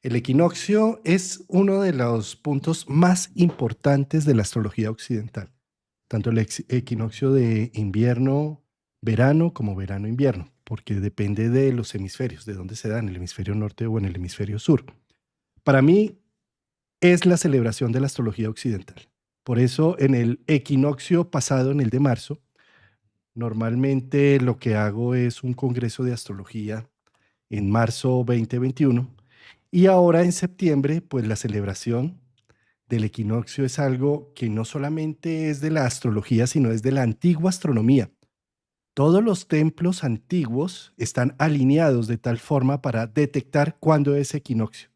El equinoccio es uno de los puntos más importantes de la astrología occidental, tanto el equinoccio de invierno, verano como verano-invierno, porque depende de los hemisferios, de dónde se da, en el hemisferio norte o en el hemisferio sur. Para mí es la celebración de la astrología occidental. Por eso en el equinoccio pasado, en el de marzo, normalmente lo que hago es un congreso de astrología en marzo 2021 y ahora en septiembre, pues la celebración del equinoccio es algo que no solamente es de la astrología, sino es de la antigua astronomía. Todos los templos antiguos están alineados de tal forma para detectar cuándo es equinoccio.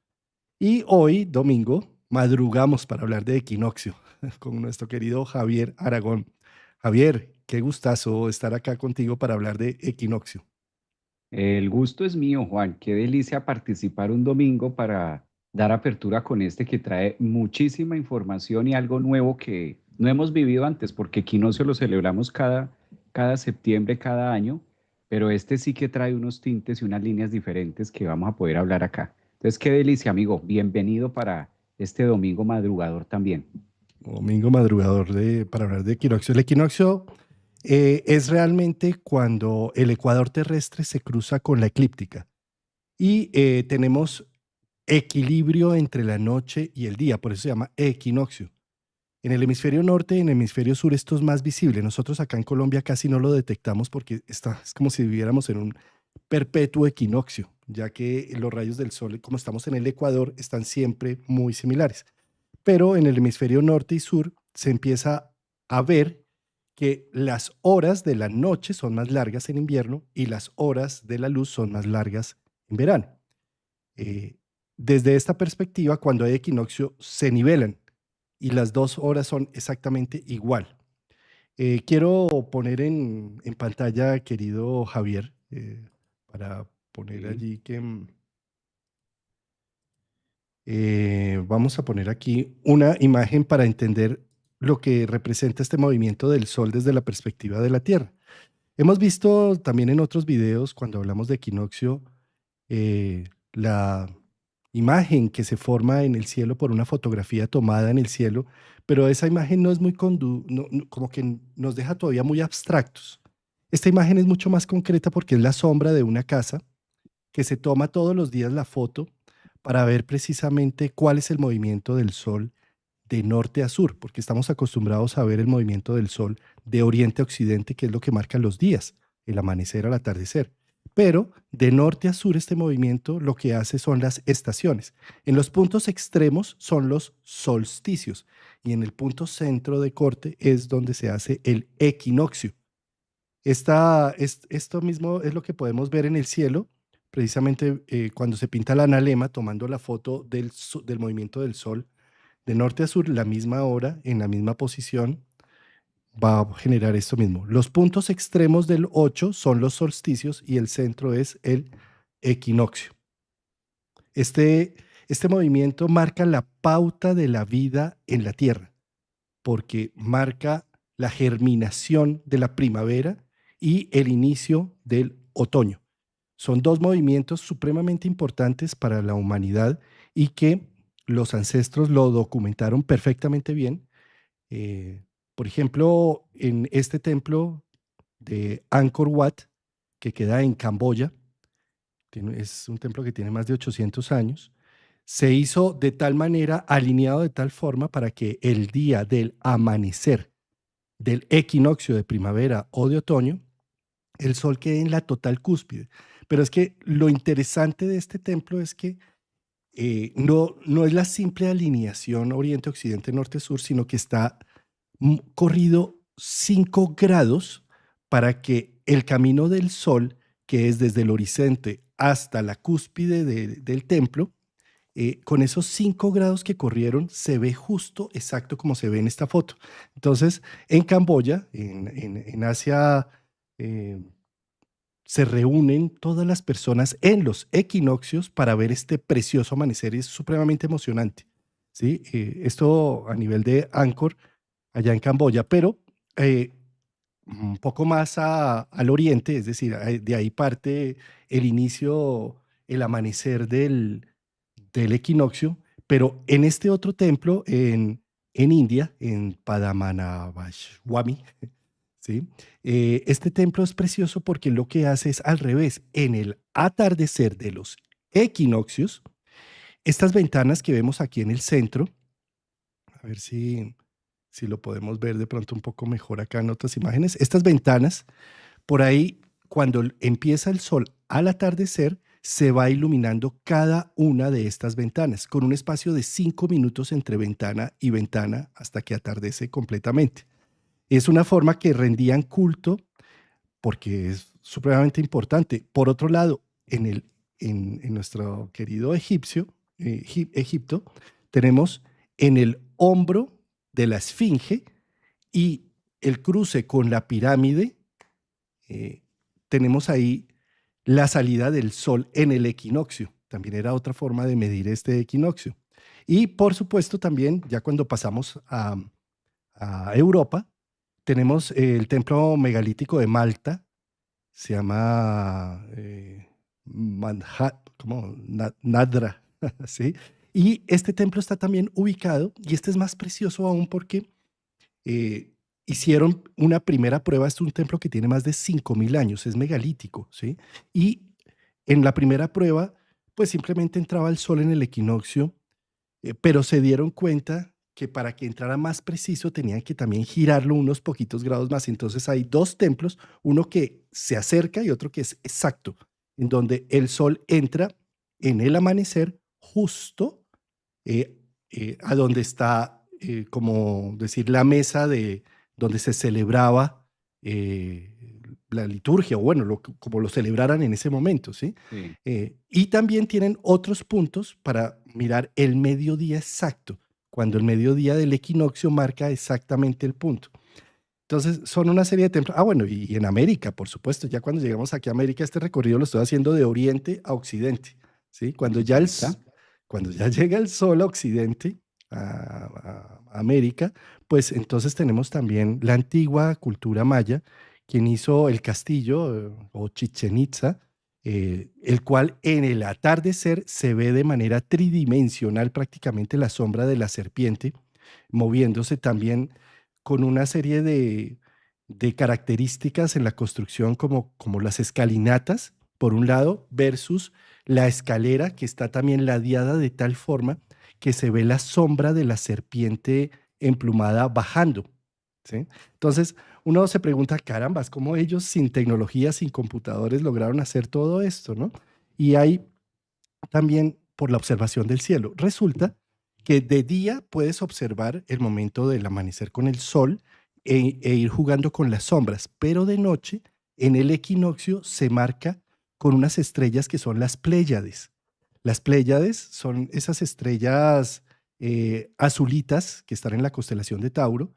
Y hoy, domingo, madrugamos para hablar de equinoccio con nuestro querido Javier Aragón. Javier, qué gustazo estar acá contigo para hablar de equinoccio. El gusto es mío, Juan. Qué delicia participar un domingo para dar apertura con este que trae muchísima información y algo nuevo que no hemos vivido antes, porque equinoccio lo celebramos cada septiembre, cada año, pero este sí que trae unos tintes y unas líneas diferentes que vamos a poder hablar acá. Entonces, qué delicia, amigo. Bienvenido para este domingo madrugador también. Domingo madrugador para hablar de equinoccio. El equinoccio es realmente cuando el ecuador terrestre se cruza con la eclíptica y tenemos equilibrio entre la noche y el día, por eso se llama equinoccio. En el hemisferio norte y en el hemisferio sur esto es más visible. Nosotros acá en Colombia casi no lo detectamos porque es como si viviéramos en un perpetuo equinoccio, ya que los rayos del sol, como estamos en el ecuador, están siempre muy similares. Pero en el hemisferio norte y sur se empieza a ver que las horas de la noche son más largas en invierno y las horas de la luz son más largas en verano. Eh, Desde esta perspectiva, cuando hay equinoccio, se nivelan y las 2 horas son exactamente igual. Quiero poner en pantalla, querido Javier, para poner Sí. allí que vamos a poner aquí una imagen para entender lo que representa este movimiento del Sol desde la perspectiva de la Tierra. Hemos visto también en otros videos, cuando hablamos de equinoccio, la imagen que se forma en el cielo por una fotografía tomada en el cielo, pero esa imagen no es muy como que nos deja todavía muy abstractos. Esta imagen es mucho más concreta porque es la sombra de una casa que se toma todos los días la foto para ver precisamente cuál es el movimiento del sol de norte a sur, porque estamos acostumbrados a ver el movimiento del sol de oriente a occidente, que es lo que marcan los días, el amanecer al atardecer. Pero de norte a sur este movimiento lo que hace son las estaciones. En los puntos extremos son los solsticios y en el punto centro de corte es donde se hace el equinoccio. Esto mismo es lo que podemos ver en el cielo, precisamente cuando se pinta la analema, tomando la foto del movimiento del sol de norte a sur, la misma hora, en la misma posición, va a generar esto mismo. Los puntos extremos del 8 son los solsticios y el centro es el equinoccio. Este, este movimiento marca la pauta de la vida en la Tierra, porque marca la germinación de la primavera y el inicio del otoño. Son dos movimientos supremamente importantes para la humanidad y que los ancestros lo documentaron perfectamente bien. Eh, por ejemplo, en este templo de Angkor Wat, que queda en Camboya, es un templo que tiene más de 800 años, se hizo de tal manera, alineado de tal forma para que el día del amanecer del equinoccio de primavera o de otoño, el sol quede en la total cúspide. Pero es que lo interesante de este templo es que no es la simple alineación oriente-occidente, norte-sur, sino que está corrido 5 grados para que el camino del sol, que es desde el horizonte hasta la cúspide del templo, con esos 5 grados que corrieron, se ve justo exacto como se ve en esta foto. Entonces, en Camboya, en Asia, eh, se reúnen todas las personas en los equinoccios para ver este precioso amanecer y es supremamente emocionante. ¿Sí? Esto a nivel de Angkor, allá en Camboya, pero eh, un poco más al oriente, es decir, de ahí parte el inicio, el amanecer del equinoccio, pero en este otro templo en India, en Padmanabhaswamy, ¿sí? Este templo es precioso porque lo que hace es al revés. En el atardecer de los equinoccios, estas ventanas que vemos aquí en el centro, a ver si lo podemos ver de pronto un poco mejor acá en otras imágenes, estas ventanas, por ahí, cuando empieza el sol al atardecer, se va iluminando cada una de estas ventanas, con un espacio de 5 minutos entre ventana y ventana hasta que atardece completamente. Es una forma que rendían culto porque es supremamente importante. Por otro lado, en nuestro querido Egipto, tenemos en el hombro de la esfinge y el cruce con la pirámide, eh, tenemos ahí la salida del sol en el equinoccio. También era otra forma de medir este equinoccio. Y por supuesto también, ya cuando pasamos a Europa, tenemos el templo megalítico de Malta, se llama Nadra, ¿sí? Y este templo está también ubicado, y este es más precioso aún porque eh, hicieron una primera prueba. Es un templo que tiene más de 5.000 años, es megalítico, ¿sí? Y en la primera prueba, pues simplemente entraba el sol en el equinoccio, pero se dieron cuenta que para que entrara más preciso tenían que también girarlo unos poquitos grados más. Entonces hay dos templos, uno que se acerca y otro que es exacto, en donde el sol entra en el amanecer justo eh, a donde está, como decir, la mesa de donde se celebraba la liturgia, o bueno, como lo celebraran en ese momento, ¿sí? Sí. Y también tienen otros puntos para mirar el mediodía exacto, cuando el mediodía del equinoccio marca exactamente el punto. Entonces, son una serie de templos. Ah, bueno, y en América, por supuesto, ya cuando llegamos aquí a América, este recorrido lo estoy haciendo de oriente a occidente, ¿sí? Exacta. Cuando ya llega el sol a occidente, a América, pues entonces tenemos también la antigua cultura maya, quien hizo el castillo o Chichen Itza, el cual en el atardecer se ve de manera tridimensional prácticamente la sombra de la serpiente, moviéndose también con una serie de características en la construcción como las escalinatas, por un lado, versus la escalera que está también ladeada de tal forma que se ve la sombra de la serpiente emplumada bajando, ¿sí? Entonces, uno se pregunta, carambas, ¿cómo ellos sin tecnología, sin computadores lograron hacer todo esto, ¿no? Y hay también por la observación del cielo. Resulta que de día puedes observar el momento del amanecer con el sol e ir jugando con las sombras, pero de noche en el equinoccio se marca con unas estrellas que son las Pléyades. Las Pléyades son esas estrellas azulitas que están en la constelación de Tauro,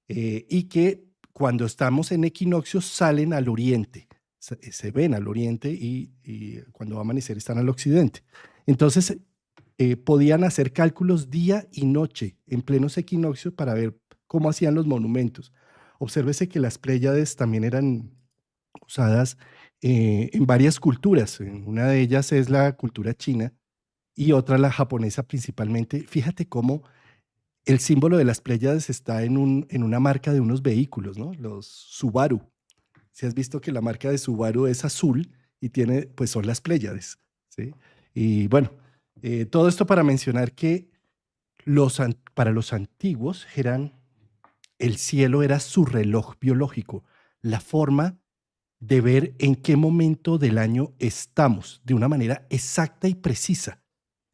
y que cuando estamos en equinoccio salen al oriente, se ven al oriente y cuando va a amanecer están al occidente. Entonces, podían hacer cálculos día y noche en plenos equinoccios para ver cómo hacían los monumentos. Obsérvese que las Pléyades también eran usadas en varias culturas. Una de ellas es la cultura china y otra la japonesa principalmente. Fíjate cómo el símbolo de las Pléyades está en una marca de unos vehículos, ¿no? Los Subaru. Si has visto que la marca de Subaru es azul y tiene, pues son las Pléyades, ¿sí? Y bueno, todo esto para mencionar que para los antiguos el cielo era su reloj biológico, la forma de ver en qué momento del año estamos de una manera exacta y precisa,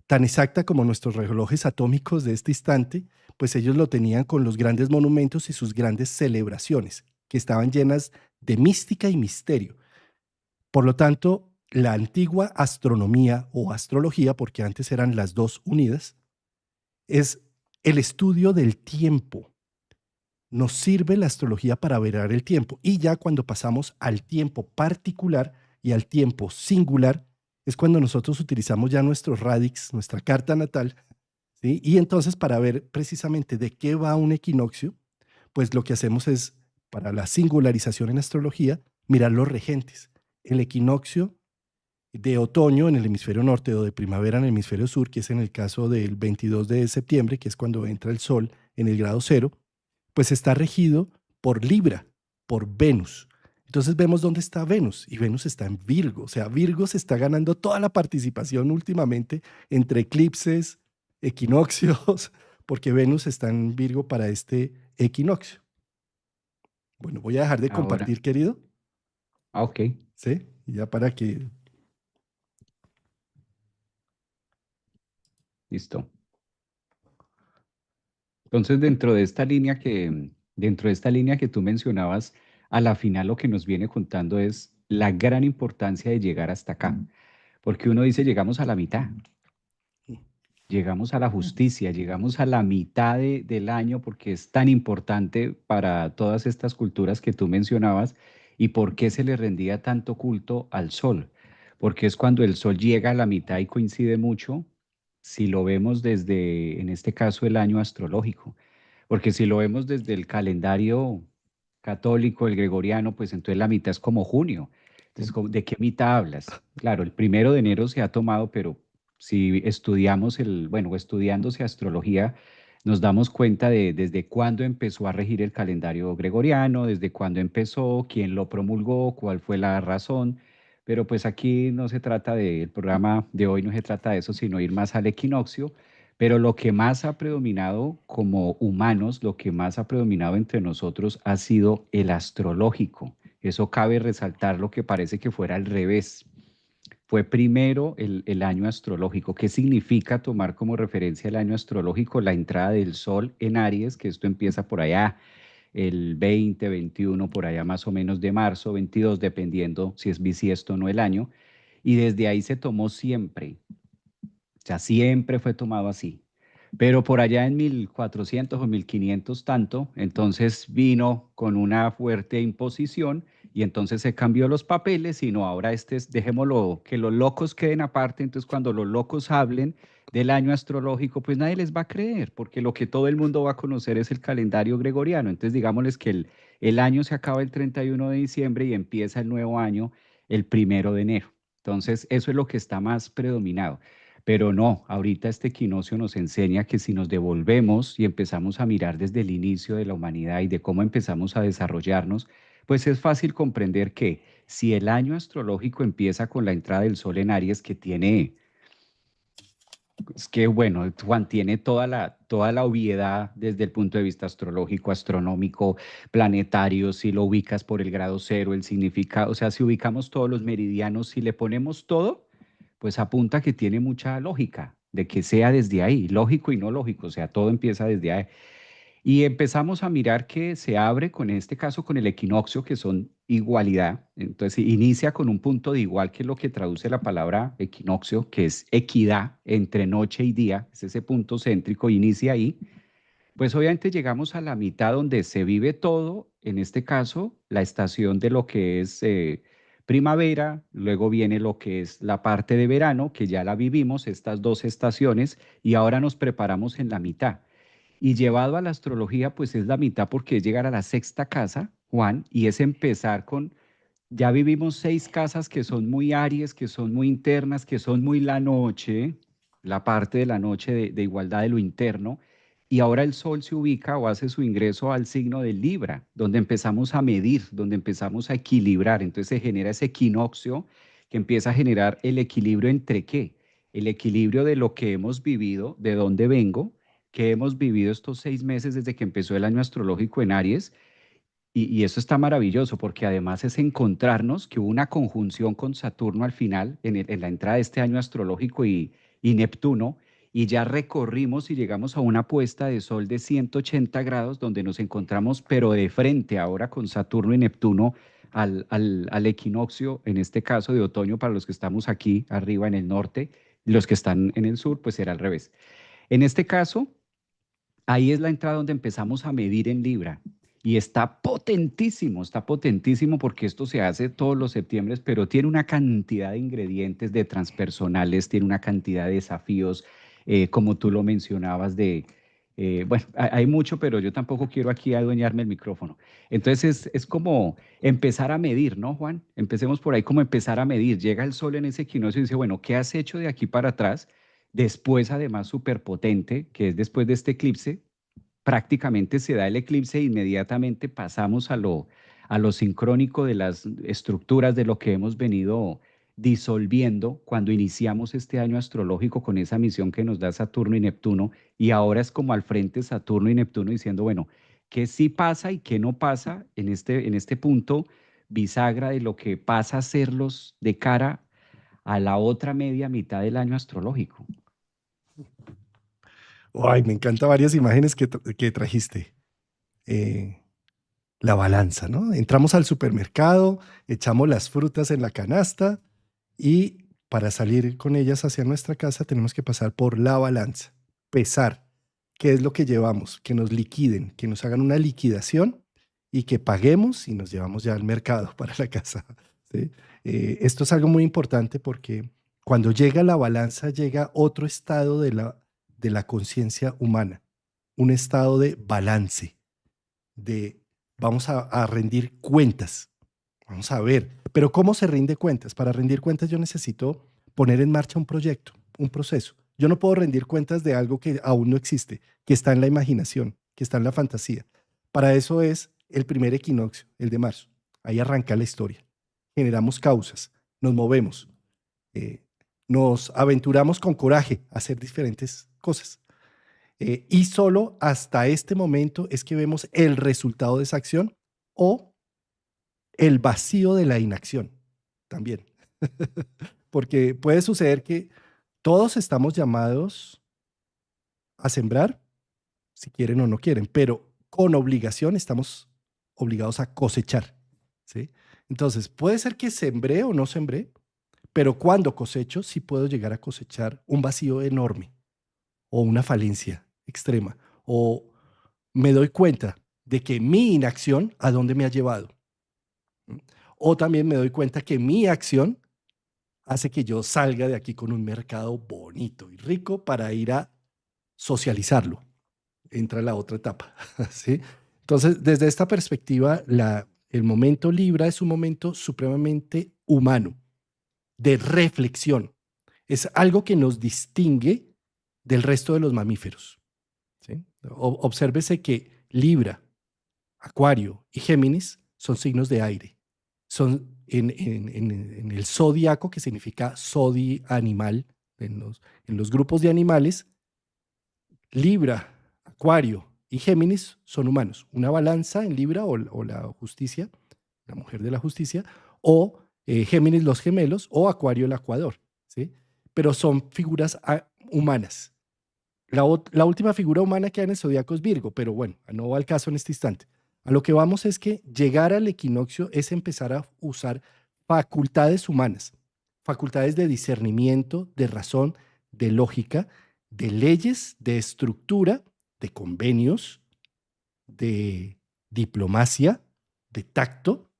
tan exacta como nuestros relojes atómicos de este instante, pues ellos lo tenían con los grandes monumentos y sus grandes celebraciones, que estaban llenas de mística y misterio. Por lo tanto, la antigua astronomía o astrología, porque antes eran las dos unidas, es el estudio del tiempo. Nos sirve la astrología para ver el tiempo. Y ya cuando pasamos al tiempo particular y al tiempo singular, es cuando nosotros utilizamos ya nuestro radix, nuestra carta natal, ¿sí? Y entonces para ver precisamente de qué va un equinoccio, pues lo que hacemos es, para la singularización en astrología, mirar los regentes. El equinoccio de otoño en el hemisferio norte o de primavera en el hemisferio sur, que es en el caso del 22 de septiembre, que es cuando entra el sol en el grado cero, pues está regido por Libra, por Venus. Entonces vemos dónde está Venus y Venus está en Virgo. O sea, Virgo se está ganando toda la participación últimamente entre eclipses, equinoccios, porque Venus está en Virgo para este equinoccio. Bueno, voy a dejar de Ahora, compartir, querido. ok, ¿Sí? Y ya para que... listo. Entonces, dentro de esta línea que tú mencionabas, a la final lo que nos viene contando es la gran importancia de llegar hasta acá, porque uno dice, llegamos a la justicia, llegamos a la mitad del año porque es tan importante para todas estas culturas que tú mencionabas y por qué se le rendía tanto culto al sol, porque es cuando el sol llega a la mitad y coincide mucho, si lo vemos desde, en este caso, el año astrológico, porque si lo vemos desde el calendario católico, el gregoriano, pues entonces la mitad es como junio. Entonces, ¿de qué mitad hablas? Claro, el 1 de enero se ha tomado, pero si estudiamos bueno, estudiándose astrología, nos damos cuenta de desde cuándo empezó a regir el calendario gregoriano, desde cuándo empezó, quién lo promulgó, cuál fue la razón. Pero pues aquí no se trata el programa de hoy no se trata de eso, sino ir más al equinoccio. Pero lo que más ha predominado como humanos, lo que más ha predominado entre nosotros ha sido el astrológico. Eso cabe resaltar lo que parece que fuera al revés. Fue primero el año astrológico. ¿Qué significa tomar como referencia el año astrológico? La entrada del sol en Aries, que esto empieza por allá el 20, 21, por allá más o menos de marzo, 22, dependiendo si es bisiesto o no el año. Y desde ahí se tomó siempre. O sea, siempre fue tomado así. Pero por allá en 1400 o 1500 tanto, entonces vino con una fuerte imposición y entonces se cambió los papeles y no, ahora este es, dejémoslo, que los locos queden aparte, entonces cuando los locos hablen del año astrológico, pues nadie les va a creer, porque lo que todo el mundo va a conocer es el calendario gregoriano, entonces digámosles que el año se acaba el 31 de diciembre y empieza el nuevo año el 1 de enero. Entonces eso es lo que está más predominado. Pero no, ahorita este equinoccio nos enseña que si nos devolvemos y empezamos a mirar desde el inicio de la humanidad y de cómo empezamos a desarrollarnos, pues es fácil comprender que si el año astrológico empieza con la entrada del sol en Aries, que tiene, es que bueno, Juan tiene toda la obviedad desde el punto de vista astrológico, astronómico, planetario, si lo ubicas por el grado cero, el significado, o sea, si ubicamos todos los meridianos, si le ponemos todo, pues apunta que tiene mucha lógica, de que sea desde ahí, lógico y no lógico, o sea, todo empieza desde ahí. Y empezamos a mirar que se abre con este caso con el equinoccio, que son igualdad. Entonces inicia con un punto de igual, que es lo que traduce la palabra equinoccio, que es equidad entre noche y día, es ese punto céntrico, inicia ahí. Pues obviamente llegamos a la mitad donde se vive todo, en este caso, la estación de lo que es primavera, luego viene lo que es la parte de verano, que ya la vivimos, estas dos estaciones, y ahora nos preparamos en la mitad. Y llevado a la astrología, pues es la mitad porque es llegar a la sexta casa, Juan, y es empezar con, ya vivimos 6 casas que son muy Aries, que son muy internas, que son muy la noche, la parte de la noche de igualdad de lo interno, y ahora el Sol se ubica o hace su ingreso al signo de Libra, donde empezamos a medir, donde empezamos a equilibrar, entonces se genera ese equinoccio que empieza a generar el equilibrio entre qué, el equilibrio de lo que hemos vivido, de dónde vengo, que hemos vivido estos 6 meses desde que empezó el año astrológico en Aries, y eso está maravilloso porque además es encontrarnos que hubo una conjunción con Saturno al final, en la entrada de este año astrológico y Neptuno, y ya recorrimos y llegamos a una puesta de sol de 180 grados donde nos encontramos, pero de frente ahora con Saturno y Neptuno al equinoccio, en este caso de otoño para los que estamos aquí arriba en el norte, los que están en el sur, pues será al revés. En este caso, ahí es la entrada donde empezamos a medir en libra. Y está potentísimo porque esto se hace todos los septiembre, pero tiene una cantidad de ingredientes de transpersonales, tiene una cantidad de desafíos, como tú lo mencionabas, Bueno, hay mucho, pero yo tampoco quiero aquí adueñarme el micrófono. Entonces es como empezar a medir, ¿no, Juan? Empecemos por ahí como empezar a medir. Llega el sol en ese equinoccio y dice, bueno, ¿qué has hecho de aquí para atrás? Después, además, súper potente, que es después de este eclipse, prácticamente se da el eclipse e inmediatamente pasamos a lo sincrónico de las estructuras de lo que hemos venido disolviendo cuando iniciamos este año astrológico con esa misión que nos da Saturno y Neptuno, y ahora es como al frente Saturno y Neptuno diciendo, bueno, ¿qué sí pasa y qué no pasa en este punto bisagra de lo que pasa a serlos de cara a la otra media mitad del año astrológico? Ay, me encantan varias imágenes que trajiste. Eh, la balanza, ¿no? Entramos al supermercado, echamos las frutas en la canasta y para salir con ellas hacia nuestra casa tenemos que pasar por la balanza, pesar qué es lo que llevamos, que nos liquiden, que nos hagan una liquidación y que paguemos y nos llevamos ya al mercado para la casa. ¿Sí? Esto es algo muy importante porque cuando llega la balanza llega otro estado de la conciencia humana, un estado de balance, de vamos a rendir cuentas, vamos a ver, pero ¿cómo se rinde cuentas? Para rendir cuentas yo necesito poner en marcha un proyecto, un proceso. Yo no puedo rendir cuentas de algo que aún no existe, que está en la imaginación, que está en la fantasía. Para eso es el primer equinoccio, el de marzo. Ahí arranca la historia. Generamos causas, nos movemos, eh, nos aventuramos con coraje a hacer diferentes cosas. Y solo hasta este momento es que vemos el resultado de esa acción o el vacío de la inacción también. Porque puede suceder que todos estamos llamados a sembrar, si quieren o no quieren, pero con obligación estamos obligados a cosechar. ¿Sí? Entonces, puede ser que sembré o no sembré, pero cuando cosecho, sí puedo llegar a cosechar un vacío enorme o una falencia extrema, o me doy cuenta de que mi inacción a dónde me ha llevado. O también me doy cuenta que mi acción hace que yo salga de aquí con un mercado bonito y rico para ir a socializarlo. Entra la otra etapa. ¿Sí? Entonces, desde esta perspectiva, el momento Libra es un momento supremamente humano, de reflexión. Es algo que nos distingue del resto de los mamíferos. ¿Sí? Obsérvese que Libra, Acuario y Géminis son signos de aire. Son en el zodiaco, que significa zodi animal, en los grupos de animales, Libra, Acuario y Géminis son humanos. Una balanza en Libra o la justicia, la mujer de la justicia, o Géminis los gemelos, o Acuario el acuador. ¿Sí? Pero son figuras humanas. La última figura humana que hay en el zodiaco es Virgo, pero bueno, no va al caso en este instante. A lo que vamos es que llegar al equinoccio es empezar a usar facultades humanas, facultades de discernimiento, de razón, de lógica, de leyes, de estructura, de convenios, de diplomacia, de tacto,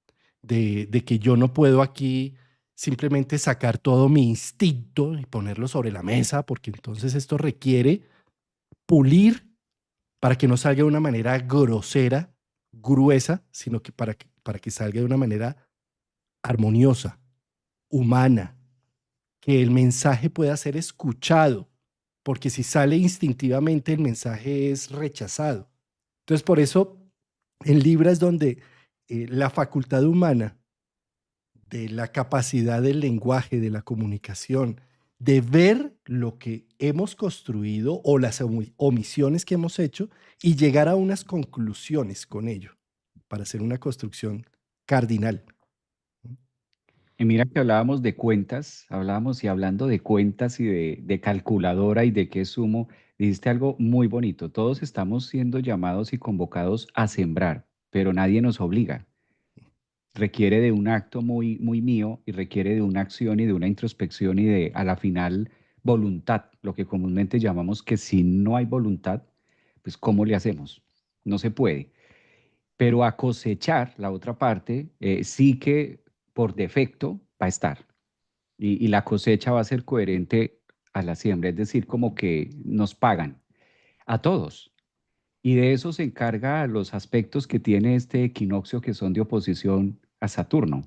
de que yo no puedo aquí simplemente sacar todo mi instinto y ponerlo sobre la mesa, porque entonces esto requiere pulir para que no salga de una manera grosera, gruesa, sino que para que salga de una manera armoniosa, humana, que el mensaje pueda ser escuchado, porque si sale instintivamente el mensaje es rechazado. Entonces, por eso en Libra es donde la facultad humana de la capacidad del lenguaje, de la comunicación, de ver lo que hemos construido o las omisiones que hemos hecho y llegar a unas conclusiones con ello para hacer una construcción cardinal. Y mira que hablábamos de cuentas, hablábamos y hablando de cuentas y de calculadora y de qué sumo, dijiste algo muy bonito. Todos estamos siendo llamados y convocados a sembrar, pero nadie nos obliga. Requiere de un acto muy, muy mío y requiere de una acción y de una introspección y de, a la final, voluntad, lo que comúnmente llamamos que si no hay voluntad, pues ¿cómo le hacemos? No se puede. Pero a cosechar, la otra parte, sí que por defecto va a estar. Y la cosecha va a ser coherente a la siembra, es decir, como que nos pagan a todos. Y de eso se encarga los aspectos que tiene este equinoccio que son de oposición a Saturno.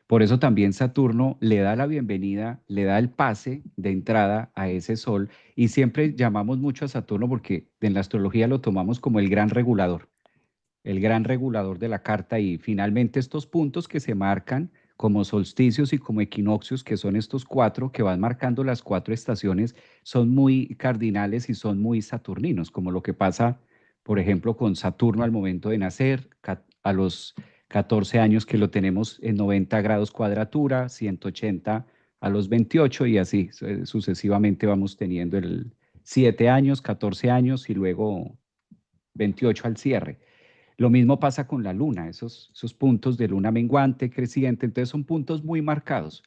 Por eso también Saturno le da la bienvenida, le da el pase de entrada a ese sol y siempre llamamos mucho a Saturno porque en la astrología lo tomamos como el gran regulador de la carta y finalmente estos puntos que se marcan como solsticios y como equinoccios, que son estos cuatro que van marcando las cuatro estaciones, son muy cardinales y son muy saturninos, como lo que pasa, por ejemplo, con Saturno al momento de nacer, a los 14 años que lo tenemos en 90 grados cuadratura, 180 a los 28 y así sucesivamente vamos teniendo el 7 años, 14 años y luego 28 al cierre. Lo mismo pasa con la luna, esos puntos de luna menguante, creciente, entonces son puntos muy marcados,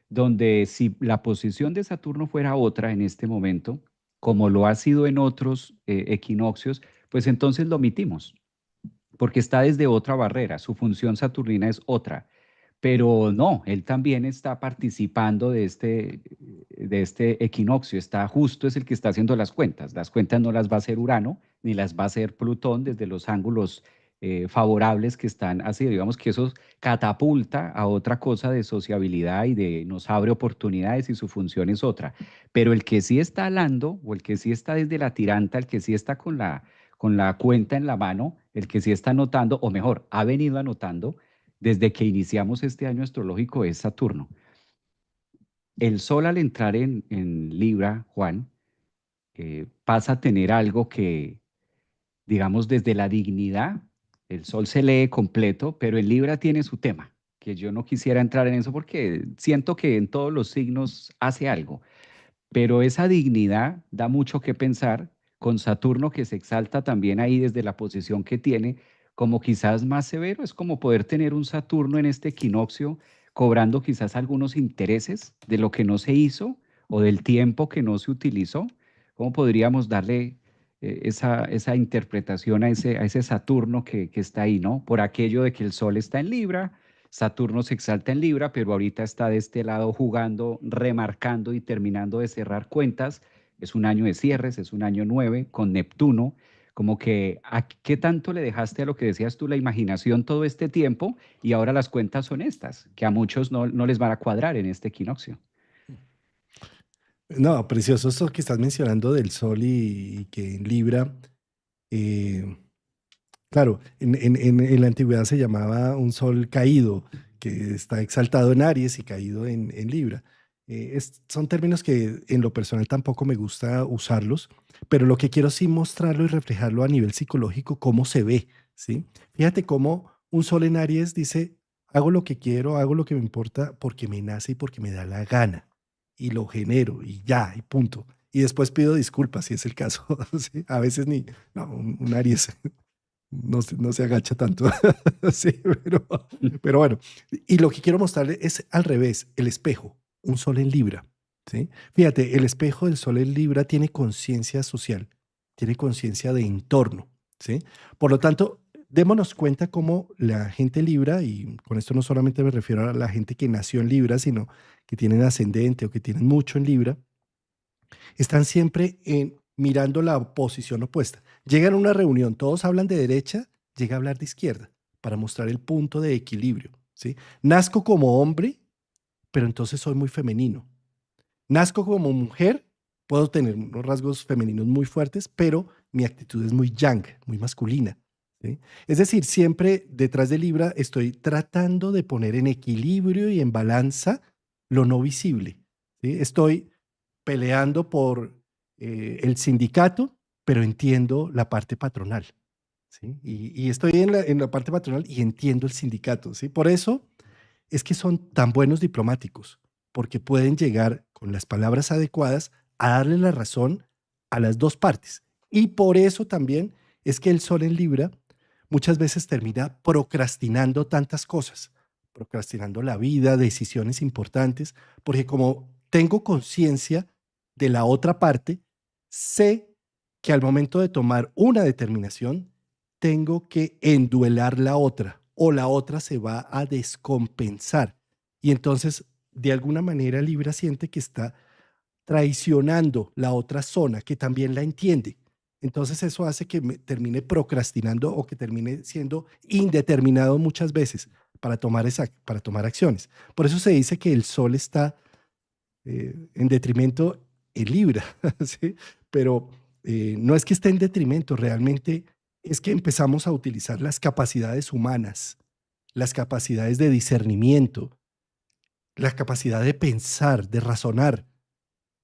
donde si la posición de Saturno fuera otra en este momento, como lo ha sido en otros equinoccios, pues entonces lo omitimos, porque está desde otra barrera, su función saturnina es otra. Pero no, él también está participando de este equinoccio, está justo, es el que está haciendo las cuentas no las va a hacer Urano, ni las va a hacer Plutón desde los ángulos favorables que están así, digamos que eso catapulta a otra cosa de sociabilidad y nos abre oportunidades y su función es otra. Pero el que sí está alando, o el que sí está desde la tiranta, el que sí está con la cuenta en la mano, el que sí está anotando, o mejor, ha venido anotando, desde que iniciamos este año astrológico es Saturno. El Sol al entrar en Libra, Juan, pasa a tener algo que, digamos, desde la dignidad, el Sol se lee completo, pero en Libra tiene su tema, que yo no quisiera entrar en eso porque siento que en todos los signos hace algo. Pero esa dignidad da mucho que pensar con Saturno que se exalta también ahí desde la posición que tiene, como quizás más severo, es como poder tener un Saturno en este equinoccio cobrando quizás algunos intereses de lo que no se hizo o del tiempo que no se utilizó. ¿Cómo podríamos darle esa interpretación a ese Saturno que está ahí, ¿no? Por aquello de que el Sol está en Libra, Saturno se exalta en Libra, pero ahorita está de este lado jugando, remarcando y terminando de cerrar cuentas. Es un año de cierres, es un año 9 con Neptuno. Como que, ¿a qué tanto le dejaste a lo que decías tú, la imaginación todo este tiempo? Y ahora las cuentas son estas, que a muchos no les van a cuadrar en este equinoccio. No, precioso esto que estás mencionando del Sol y que en Libra, eh, claro, en la antigüedad se llamaba un Sol caído, que está exaltado en Aries y caído en Libra. Son términos que en lo personal tampoco me gusta usarlos, pero lo que quiero sí mostrarlo y reflejarlo a nivel psicológico, cómo se ve, ¿sí? Fíjate cómo un Sol en Aries dice, hago lo que quiero, hago lo que me importa porque me nace y porque me da la gana y lo genero y ya, y punto. Y después pido disculpas si es el caso. ¿Sí? A veces ni, no, un Aries no se agacha tanto. Sí, pero bueno. Y lo que quiero mostrarle es al revés, el espejo, un sol en Libra. ¿Sí? Fíjate, el espejo del sol en Libra tiene conciencia social, tiene conciencia de entorno. ¿Sí? Por lo tanto, démonos cuenta cómo la gente Libra, y con esto no solamente me refiero a la gente que nació en Libra, sino que tienen ascendente o que tienen mucho en Libra, están siempre mirando la posición opuesta. Llegan a una reunión, todos hablan de derecha, llega a hablar de izquierda para mostrar el punto de equilibrio. ¿Sí? Nazco como hombre, pero entonces soy muy femenino. Nazco como mujer, puedo tener unos rasgos femeninos muy fuertes, pero mi actitud es muy yang, muy masculina. ¿Sí? Es decir, siempre detrás de Libra estoy tratando de poner en equilibrio y en balanza lo no visible. ¿Sí? Estoy peleando por el sindicato, pero entiendo la parte patronal. ¿Sí? Y estoy en la parte patronal y entiendo el sindicato. ¿Sí? Por eso es que son tan buenos diplomáticos, porque pueden llegar con las palabras adecuadas a darle la razón a las dos partes. Y por eso también es que el Sol en Libra muchas veces termina procrastinando tantas cosas, procrastinando la vida, decisiones importantes, porque como tengo conciencia de la otra parte, sé que al momento de tomar una determinación, tengo que enduelar la otra o la otra se va a descompensar. Y entonces, de alguna manera, Libra siente que está traicionando la otra zona, que también la entiende. Entonces eso hace que me termine procrastinando o que termine siendo indeterminado muchas veces para tomar acciones. Por eso se dice que el sol está en detrimento en Libra, ¿sí? Pero no es que esté en detrimento, realmente es que empezamos a utilizar las capacidades humanas, las capacidades de discernimiento, la capacidad de pensar, de razonar,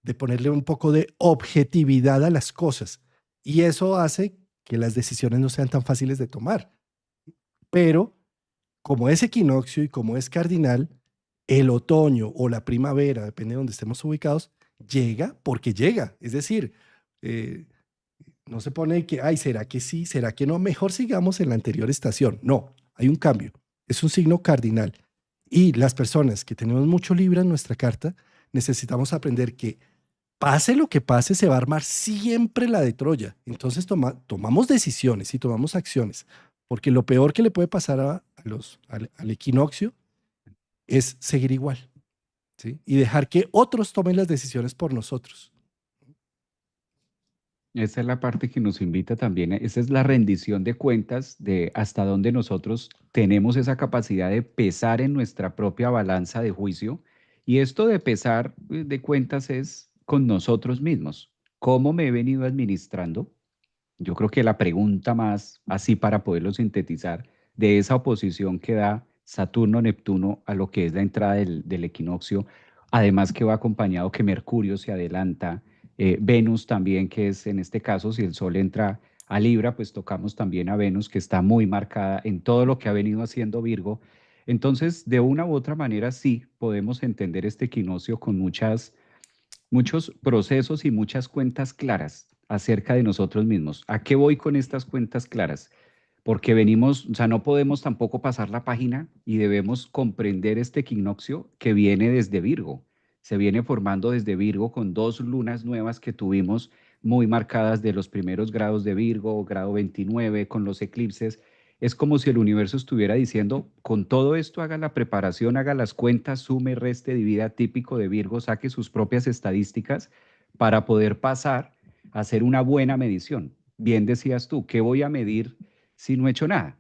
de ponerle un poco de objetividad a las cosas. Y eso hace que las decisiones no sean tan fáciles de tomar. Pero como es equinoccio y como es cardinal, el otoño o la primavera, depende de donde estemos ubicados, llega porque llega. Es decir, eh, no se pone que, ay, ¿será que sí? ¿Será que no? Mejor sigamos en la anterior estación. No, hay un cambio. Es un signo cardinal. Y las personas que tenemos mucho Libra en nuestra carta, necesitamos aprender que pase lo que pase, se va a armar siempre la de Troya. Entonces tomamos decisiones y tomamos acciones, porque lo peor que le puede pasar al equinoccio es seguir igual, ¿sí? Y dejar que otros tomen las decisiones por nosotros. Esa es la parte que nos invita también, esa es la rendición de cuentas de hasta dónde nosotros tenemos esa capacidad de pesar en nuestra propia balanza de juicio. Y esto de pesar de cuentas es con nosotros mismos. ¿Cómo me he venido administrando? Yo creo que la pregunta más, así para poderlo sintetizar, de esa oposición que da Saturno-Neptuno a lo que es la entrada del equinoccio, además que va acompañado que Mercurio se adelanta, Venus también, que es en este caso, si el Sol entra a Libra, pues tocamos también a Venus, que está muy marcada en todo lo que ha venido haciendo Virgo. Entonces, de una u otra manera, sí podemos entender este equinoccio con muchos procesos y muchas cuentas claras acerca de nosotros mismos. ¿A qué voy con estas cuentas claras? Porque venimos, o sea, no podemos tampoco pasar la página y debemos comprender este equinoccio que viene desde Virgo. Se viene formando desde Virgo con dos lunas nuevas que tuvimos muy marcadas de los primeros grados de Virgo, grado 29, con los eclipses. Es como si el universo estuviera diciendo, con todo esto haga la preparación, haga las cuentas, sume, reste, divida, típico de Virgo, saque sus propias estadísticas para poder pasar a hacer una buena medición. Bien decías tú, ¿qué voy a medir si no he hecho nada?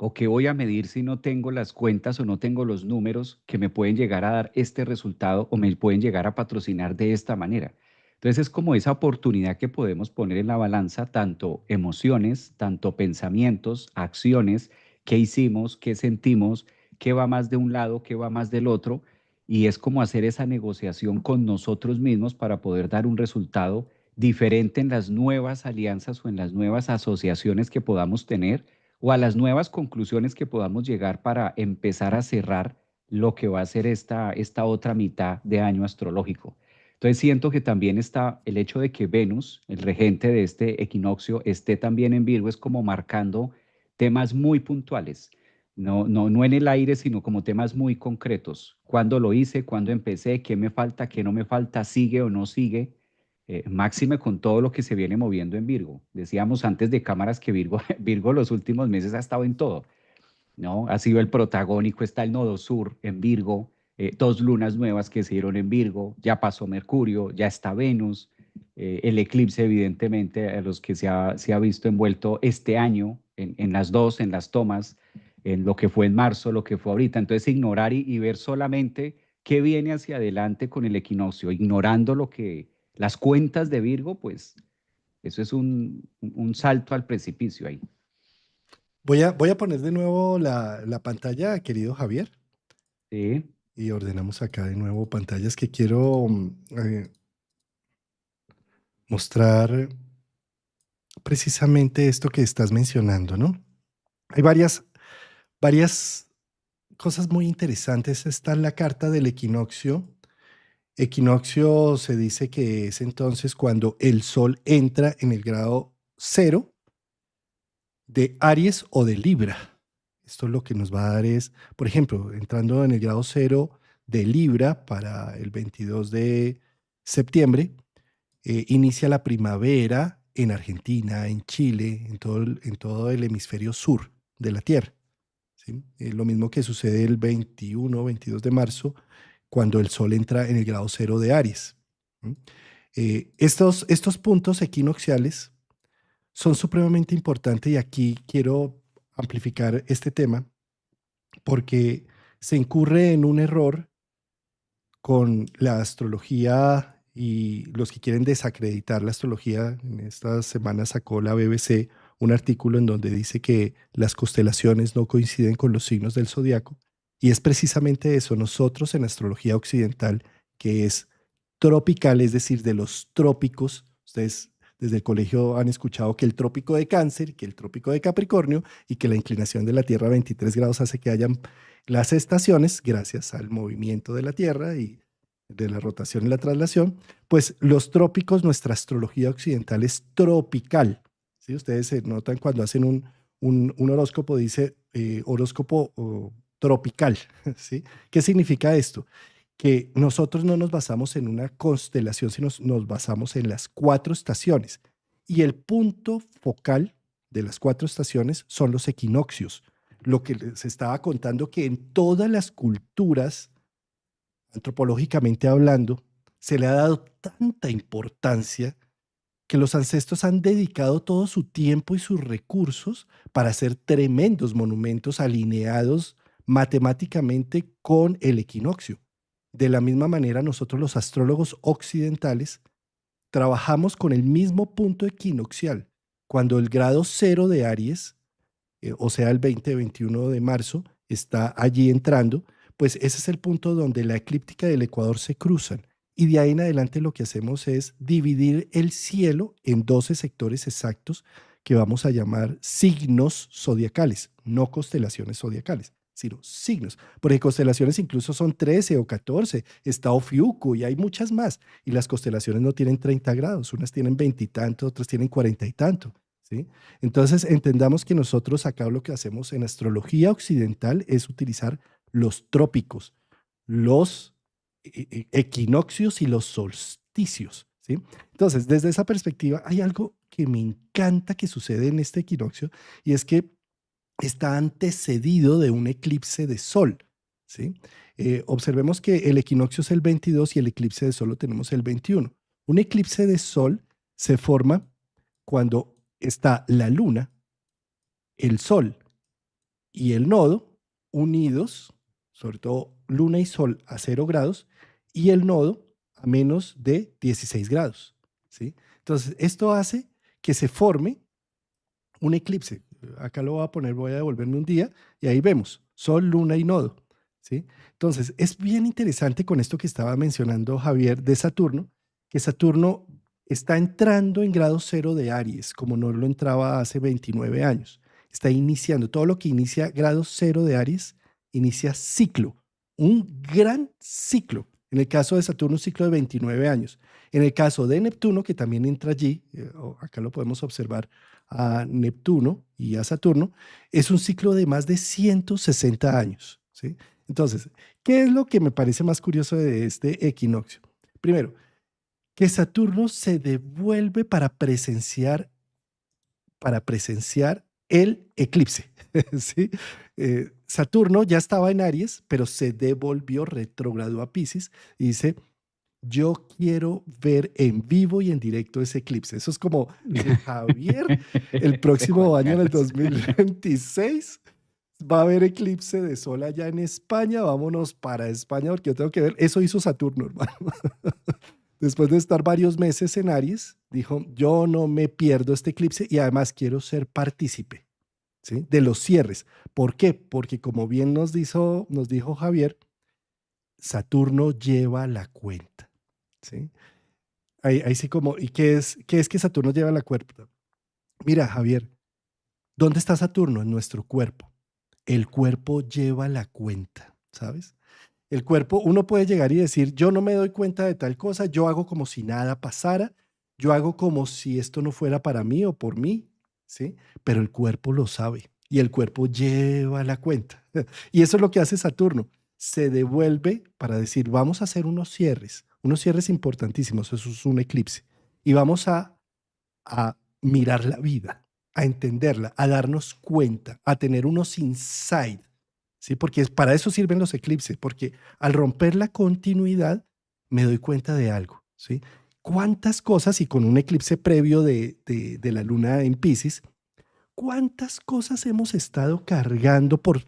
¿O qué voy a medir si no tengo las cuentas o no tengo los números que me pueden llegar a dar este resultado o me pueden llegar a patrocinar de esta manera? Entonces es como esa oportunidad que podemos poner en la balanza, tanto emociones, tanto pensamientos, acciones, qué hicimos, qué sentimos, qué va más de un lado, qué va más del otro, y es como hacer esa negociación con nosotros mismos para poder dar un resultado diferente en las nuevas alianzas o en las nuevas asociaciones que podamos tener o a las nuevas conclusiones que podamos llegar para empezar a cerrar lo que va a ser esta otra mitad de año astrológico. Entonces siento que también está el hecho de que Venus, el regente de este equinoccio, esté también en Virgo, es como marcando temas muy puntuales, no en el aire, sino como temas muy concretos. ¿Cuándo lo hice? ¿Cuándo empecé? ¿Qué me falta? ¿Qué no me falta? ¿Sigue o no sigue? Máxime con todo lo que se viene moviendo en Virgo. Decíamos antes de cámaras que Virgo, Virgo los últimos meses ha estado en todo, ¿no? Ha sido el protagónico, está el nodo sur en Virgo, dos lunas nuevas que se dieron en Virgo, ya pasó Mercurio, ya está Venus, el eclipse evidentemente a los que se ha visto envuelto este año en las dos, en las tomas, en lo que fue en marzo, lo que fue ahorita. Entonces ignorar y ver solamente qué viene hacia adelante con el equinoccio, ignorando lo que las cuentas de Virgo, pues eso es un salto al precipicio ahí. Voy a poner de nuevo la pantalla, querido Javier, Sí. y ordenamos acá de nuevo pantallas que quiero mostrar precisamente esto que estás mencionando, ¿no? Hay varias cosas muy interesantes. Está la carta del equinoccio. Equinoccio se dice que es entonces cuando el sol entra en el grado cero de Aries o de Libra. Esto lo que nos va a dar es, por ejemplo, entrando en el grado cero de Libra para el 22 de septiembre, inicia la primavera en Argentina, en Chile, en todo el hemisferio sur de la Tierra. ¿Sí? Lo mismo que sucede el 21, 22 de marzo, cuando el Sol entra en el grado cero de Aries. ¿Mm? Estos puntos equinocciales son supremamente importantes y aquí quiero amplificar este tema porque se incurre en un error con la astrología y los que quieren desacreditar la astrología. En esta semana sacó la BBC un artículo en donde dice que las constelaciones no coinciden con los signos del zodiaco. Y es precisamente eso. Nosotros en astrología occidental, que es tropical, es decir, de los trópicos, ustedes desde el colegio han escuchado que el trópico de Cáncer, que el trópico de Capricornio y que la inclinación de la Tierra a 23 grados hace que hayan las estaciones, gracias al movimiento de la Tierra y de la rotación y la traslación, pues los trópicos, nuestra astrología occidental es tropical. ¿Sí? Ustedes se notan cuando hacen un horóscopo, dice horóscopo tropical. ¿Sí? ¿Qué significa esto? Que nosotros no nos basamos en una constelación, sino nos basamos en las 4 estaciones. Y el punto focal de las 4 estaciones son los equinoccios. Lo que les estaba contando que en todas las culturas, antropológicamente hablando, se le ha dado tanta importancia que los ancestros han dedicado todo su tiempo y sus recursos para hacer tremendos monumentos alineados matemáticamente con el equinoccio. De la misma manera, nosotros los astrólogos occidentales trabajamos con el mismo punto equinoccial. Cuando el grado 0 de Aries, o sea, el 20-21 de marzo, está allí entrando, pues ese es el punto donde la eclíptica del Ecuador se cruzan. Y de ahí en adelante lo que hacemos es dividir el cielo en 12 sectores exactos que vamos a llamar signos zodiacales, no constelaciones zodiacales, sino signos. Porque constelaciones incluso son 13 o 14, está Ofiuco y hay muchas más. Y las constelaciones no tienen 30 grados, unas tienen 20 y tanto, otras tienen 40 y tanto. ¿Sí? Entonces, entendamos que nosotros acá lo que hacemos en astrología occidental es utilizar los trópicos, los equinoccios y los solsticios. ¿Sí? Entonces, desde esa perspectiva, hay algo que me encanta que sucede en este equinoccio y es que está antecedido de un eclipse de sol. ¿Sí? Observemos que el equinoccio es el 22 y el eclipse de sol lo tenemos el 21. Un eclipse de sol se forma cuando está la luna, el sol y el nodo unidos, sobre todo luna y sol a 0 grados y el nodo a menos de 16 grados. ¿Sí? Entonces, esto hace que se forme un eclipse. Acá lo voy a poner, voy a devolverme un día y ahí vemos sol, luna y nodo. ¿Sí? Entonces, es bien interesante con esto que estaba mencionando Javier de Saturno, que Saturno está entrando en grado 0 de Aries, como no lo entraba hace 29 años. Está iniciando, todo lo que inicia grado 0 de Aries, inicia ciclo, un gran ciclo. En el caso de Saturno, un ciclo de 29 años. En el caso de Neptuno, que también entra allí, acá lo podemos observar a Neptuno y a Saturno, es un ciclo de más de 160 años. ¿Sí? Entonces, ¿qué es lo que me parece más curioso de este equinoccio? Primero, que Saturno se devuelve para presenciar el eclipse. ¿Sí? Saturno ya estaba en Aries, pero se devolvió, retrogradó a Piscis y dice, yo quiero ver en vivo y en directo ese eclipse. Eso es como, Javier, el próximo Juan año, en el Carlos. 2026, va a haber eclipse de sol allá en España. Vámonos para España porque yo tengo que ver. Eso hizo Saturno, hermano. Después de estar varios meses en Aries, dijo, yo no me pierdo este eclipse y además quiero ser partícipe. ¿Sí? De los cierres. ¿Por qué? Porque como bien nos dijo Javier, Saturno lleva la cuenta. ¿Sí? Ahí sí como, ¿y qué es que Saturno lleva la cuenta? Mira, Javier, ¿dónde está Saturno? En nuestro cuerpo. El cuerpo lleva la cuenta, ¿sabes? El cuerpo, uno puede llegar y decir, yo no me doy cuenta de tal cosa, yo hago como si nada pasara, yo hago como si esto no fuera para mí o por mí, ¿sí? Pero el cuerpo lo sabe y el cuerpo lleva la cuenta. Y eso es lo que hace Saturno. Se devuelve para decir, vamos a hacer unos cierres importantísimos, eso es un eclipse. Y vamos a mirar la vida, a entenderla, a darnos cuenta, a tener unos insights. ¿Sí? Porque para eso sirven los eclipses, porque al romper la continuidad me doy cuenta de algo. ¿Sí? ¿Cuántas cosas, y con un eclipse previo de la luna en Piscis, cuántas cosas hemos estado cargando por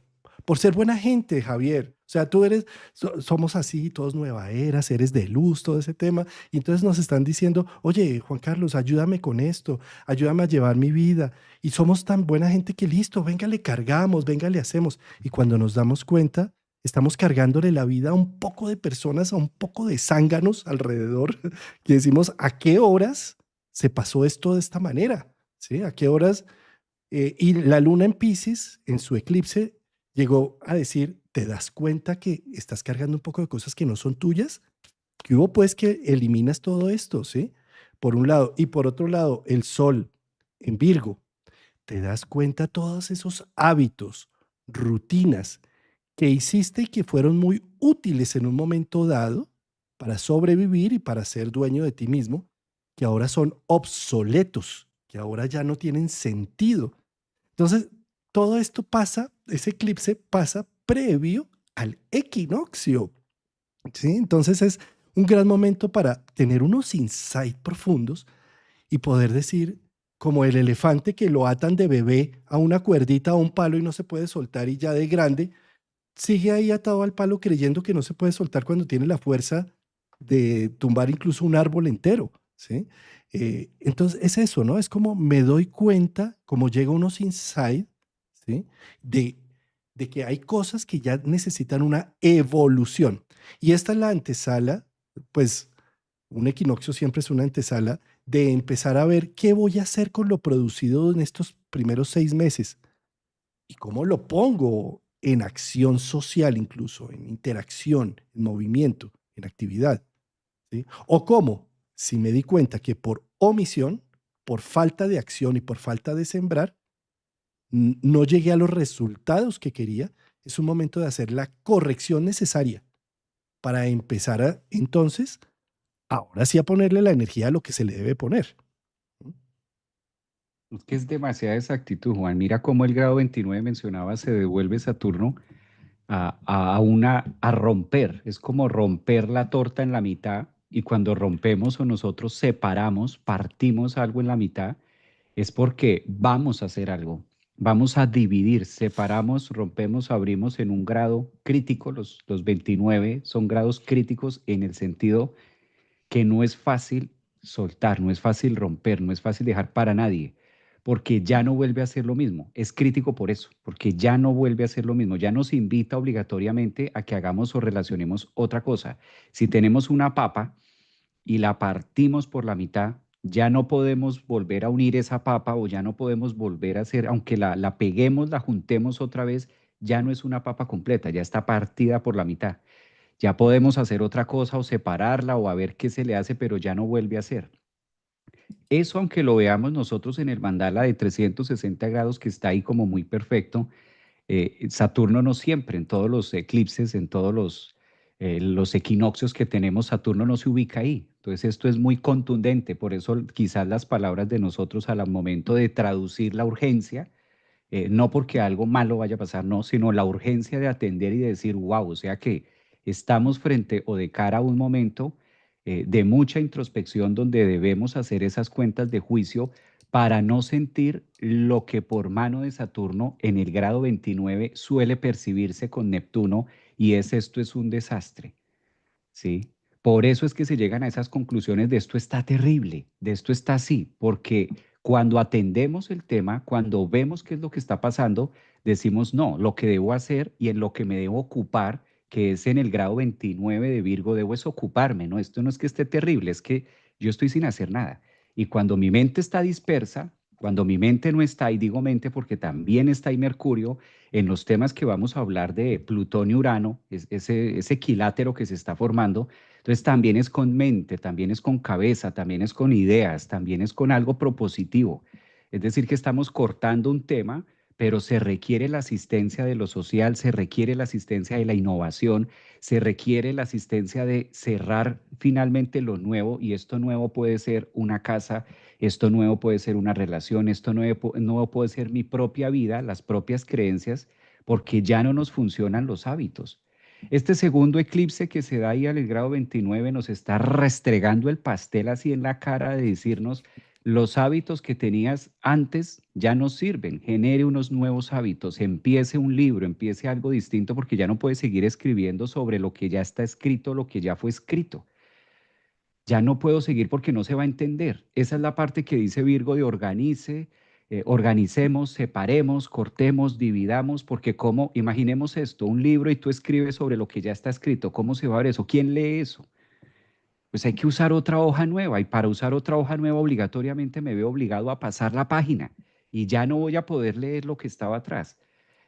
ser buena gente, Javier? O sea, tú eres, somos así, todos nueva era, seres de luz, todo ese tema. Y entonces nos están diciendo, oye, Juan Carlos, ayúdame con esto, ayúdame a llevar mi vida. Y somos tan buena gente que listo, venga, le cargamos, venga, le hacemos. Y cuando nos damos cuenta, estamos cargándole la vida a un poco de personas, a un poco de zánganos alrededor, que decimos, ¿a qué horas se pasó esto de esta manera? ¿Sí? ¿A qué horas? Y la luna en Pisces, en su eclipse, llegó a decir, ¿te das cuenta que estás cargando un poco de cosas que no son tuyas? Que hubo pues que eliminas todo esto, ¿sí? Por un lado. Y por otro lado, el sol en Virgo, ¿te das cuenta todos esos hábitos, rutinas que hiciste y que fueron muy útiles en un momento dado para sobrevivir y para ser dueño de ti mismo, que ahora son obsoletos, que ahora ya no tienen sentido? Entonces, todo esto pasa, ese eclipse pasa previo al equinoccio, ¿sí? Entonces es un gran momento para tener unos insights profundos y poder decir, como el elefante que lo atan de bebé a una cuerdita, a un palo y no se puede soltar, y ya de grande sigue ahí atado al palo creyendo que no se puede soltar cuando tiene la fuerza de tumbar incluso un árbol entero, ¿sí? Entonces es eso, ¿no? Es como me doy cuenta, como llega unos insights, ¿sí? De, de que hay cosas que ya necesitan una evolución. Y esta es la antesala, pues un equinoccio siempre es una antesala de empezar a ver qué voy a hacer con lo producido en estos primeros 6 meses y cómo lo pongo en acción social, incluso en interacción, en movimiento, en actividad, ¿sí? O cómo, si me di cuenta que por omisión, por falta de acción y por falta de sembrar, no llegué a los resultados que quería, es un momento de hacer la corrección necesaria para empezar entonces, ahora sí a ponerle la energía a lo que se le debe poner. Es que es demasiada exactitud, Juan. Mira cómo el grado 29 mencionaba se devuelve Saturno a romper. Es como romper la torta en la mitad y cuando rompemos o nosotros separamos, partimos algo en la mitad, es porque vamos a hacer algo. Vamos a dividir, separamos, rompemos, abrimos en un grado crítico. Los 29 son grados críticos en el sentido que no es fácil soltar, no es fácil romper, no es fácil dejar para nadie, porque ya no vuelve a ser lo mismo. Es crítico por eso, porque ya no vuelve a ser lo mismo. Ya nos invita obligatoriamente a que hagamos o relacionemos otra cosa. Si tenemos una papa y la partimos por la mitad, ya no podemos volver a unir esa papa o ya no podemos volver a hacer, aunque la peguemos, la juntemos otra vez, ya no es una papa completa, ya está partida por la mitad. Ya podemos hacer otra cosa o separarla o a ver qué se le hace, pero ya no vuelve a ser. Eso, aunque lo veamos nosotros en el mandala de 360 grados, que está ahí como muy perfecto, Saturno no siempre, en todos los eclipses, en todos los equinoccios que tenemos, Saturno no se ubica ahí. Entonces esto es muy contundente, por eso quizás las palabras de nosotros al momento de traducir la urgencia, no porque algo malo vaya a pasar, no, sino la urgencia de atender y de decir, wow, o sea que estamos frente o de cara a un momento de mucha introspección donde debemos hacer esas cuentas de juicio para no sentir lo que por mano de Saturno en el grado 29 suele percibirse con Neptuno y es esto es un desastre. ¿Sí? Por eso es que se llegan a esas conclusiones de esto está terrible, de esto está así, porque cuando atendemos el tema, cuando vemos qué es lo que está pasando, decimos, no, lo que debo hacer y en lo que me debo ocupar, que es en el grado 29 de Virgo, debo es ocuparme, ¿no? Esto no es que esté terrible, es que yo estoy sin hacer nada. Y cuando mi mente está dispersa, cuando mi mente no está, y digo mente porque también está ahí Mercurio, en los temas que vamos a hablar de Plutón y Urano, ese equilátero que se está formando, entonces también es con mente, también es con cabeza, también es con ideas, también es con algo propositivo. Es decir, que estamos cortando un tema, pero se requiere la asistencia de lo social, se requiere la asistencia de la innovación, se requiere la asistencia de cerrar finalmente lo nuevo y esto nuevo puede ser una casa, esto nuevo puede ser una relación, esto nuevo puede ser mi propia vida, las propias creencias, porque ya no nos funcionan los hábitos. Este segundo eclipse que se da ahí al grado 29 nos está restregando el pastel así en la cara de decirnos, los hábitos que tenías antes ya no sirven, genere unos nuevos hábitos, empiece un libro, empiece algo distinto porque ya no puedes seguir escribiendo sobre lo que ya está escrito, lo que ya fue escrito. Ya no puedo seguir porque no se va a entender. Esa es la parte que dice Virgo de organice, organicemos, separemos, cortemos, dividamos, porque como, imaginemos esto, un libro y tú escribes sobre lo que ya está escrito, ¿cómo se va a ver eso? ¿Quién lee eso? Pues hay que usar otra hoja nueva y para usar otra hoja nueva obligatoriamente me veo obligado a pasar la página y ya no voy a poder leer lo que estaba atrás.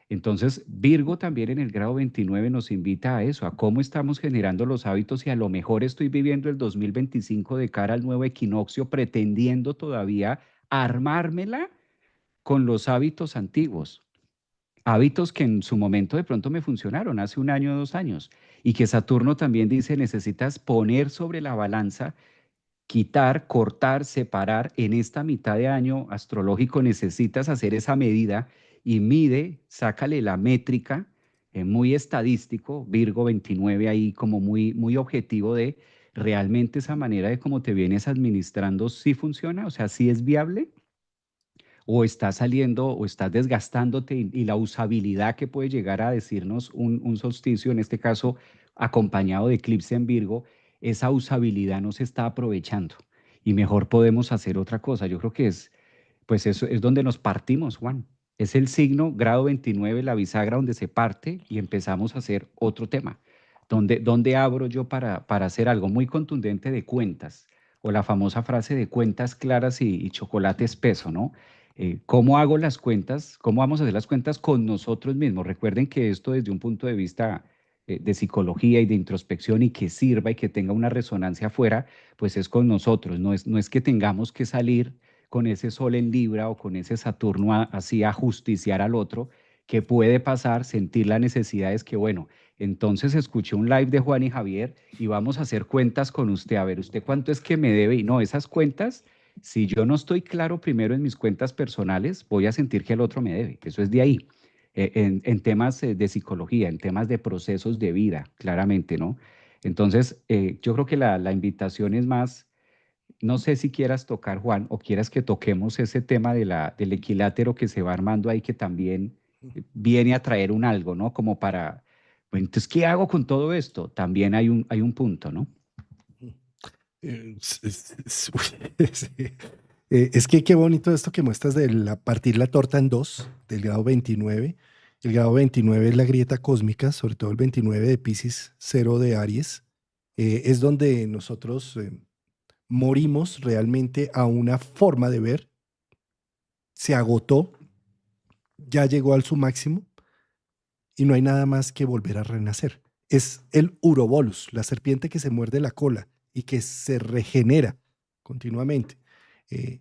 Entonces, Virgo también en el grado 29 nos invita a eso, a cómo estamos generando los hábitos y a lo mejor estoy viviendo el 2025 de cara al nuevo equinoccio pretendiendo todavía armármela con los hábitos antiguos, hábitos que en su momento de pronto me funcionaron hace un año o 2 años y que Saturno también dice necesitas poner sobre la balanza, quitar, cortar, separar. En esta mitad de año astrológico necesitas hacer esa medida y mide, sácale la métrica, muy estadístico, Virgo 29 ahí como muy, muy objetivo de realmente esa manera de cómo te vienes administrando si funciona, o sea, si es viable o estás saliendo o estás desgastándote y la usabilidad que puede llegar a decirnos un solsticio, en este caso acompañado de eclipse en Virgo, esa usabilidad no se está aprovechando y mejor podemos hacer otra cosa. Yo creo que es, pues eso es donde nos partimos, Juan. Es el signo grado 29, la bisagra donde se parte y empezamos a hacer otro tema. ¿Dónde abro yo para hacer algo muy contundente de cuentas? O la famosa frase de cuentas claras y chocolate espeso, ¿no? ¿Cómo hago las cuentas? ¿Cómo vamos a hacer las cuentas con nosotros mismos? Recuerden que esto desde un punto de vista de psicología y de introspección y que sirva y que tenga una resonancia afuera, pues es con nosotros. No es que tengamos que salir con ese sol en Libra o con ese Saturno así a justiciar al otro, que puede pasar, sentir la necesidad es que, bueno, entonces escuché un live de Juan y Javier y vamos a hacer cuentas con usted. A ver, ¿usted cuánto es que me debe? Y no, esas cuentas, si yo no estoy claro primero en mis cuentas personales, voy a sentir que el otro me debe. Eso es de ahí. En temas de psicología, en temas de procesos de vida, claramente, ¿no? Entonces, yo creo que la invitación es más, no sé si quieras tocar, Juan, o quieras que toquemos ese tema del equilátero que se va armando ahí, que también viene a traer un algo, ¿no? Como para, bueno, entonces, ¿qué hago con todo esto? También hay un punto, ¿no? Uy, sí. Es que qué bonito esto que muestras de partir la torta en dos, del grado 29. El grado 29 es la grieta cósmica, sobre todo el 29 de Piscis, cero de Aries. Es donde nosotros morimos realmente a una forma de ver, se agotó, ya llegó al su máximo y no hay nada más que volver a renacer. Es el urobolus, la serpiente que se muerde la cola y que se regenera continuamente. Eh,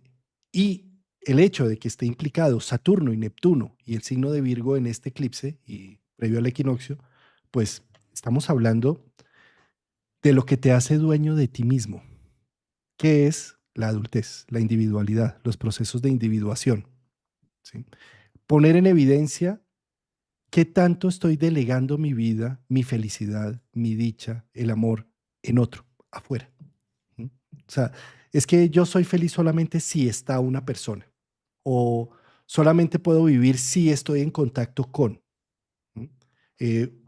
y el hecho de que esté implicado Saturno y Neptuno y el signo de Virgo en este eclipse y previo al equinoccio, pues estamos hablando de lo que te hace dueño de ti mismo, que es la adultez, la individualidad, los procesos de individuación. ¿Sí? Poner en evidencia qué tanto estoy delegando mi vida, mi felicidad, mi dicha, el amor en otro, afuera. ¿Mm? O sea, es que yo soy feliz solamente si está una persona o solamente puedo vivir si estoy en contacto con. ¿Mm?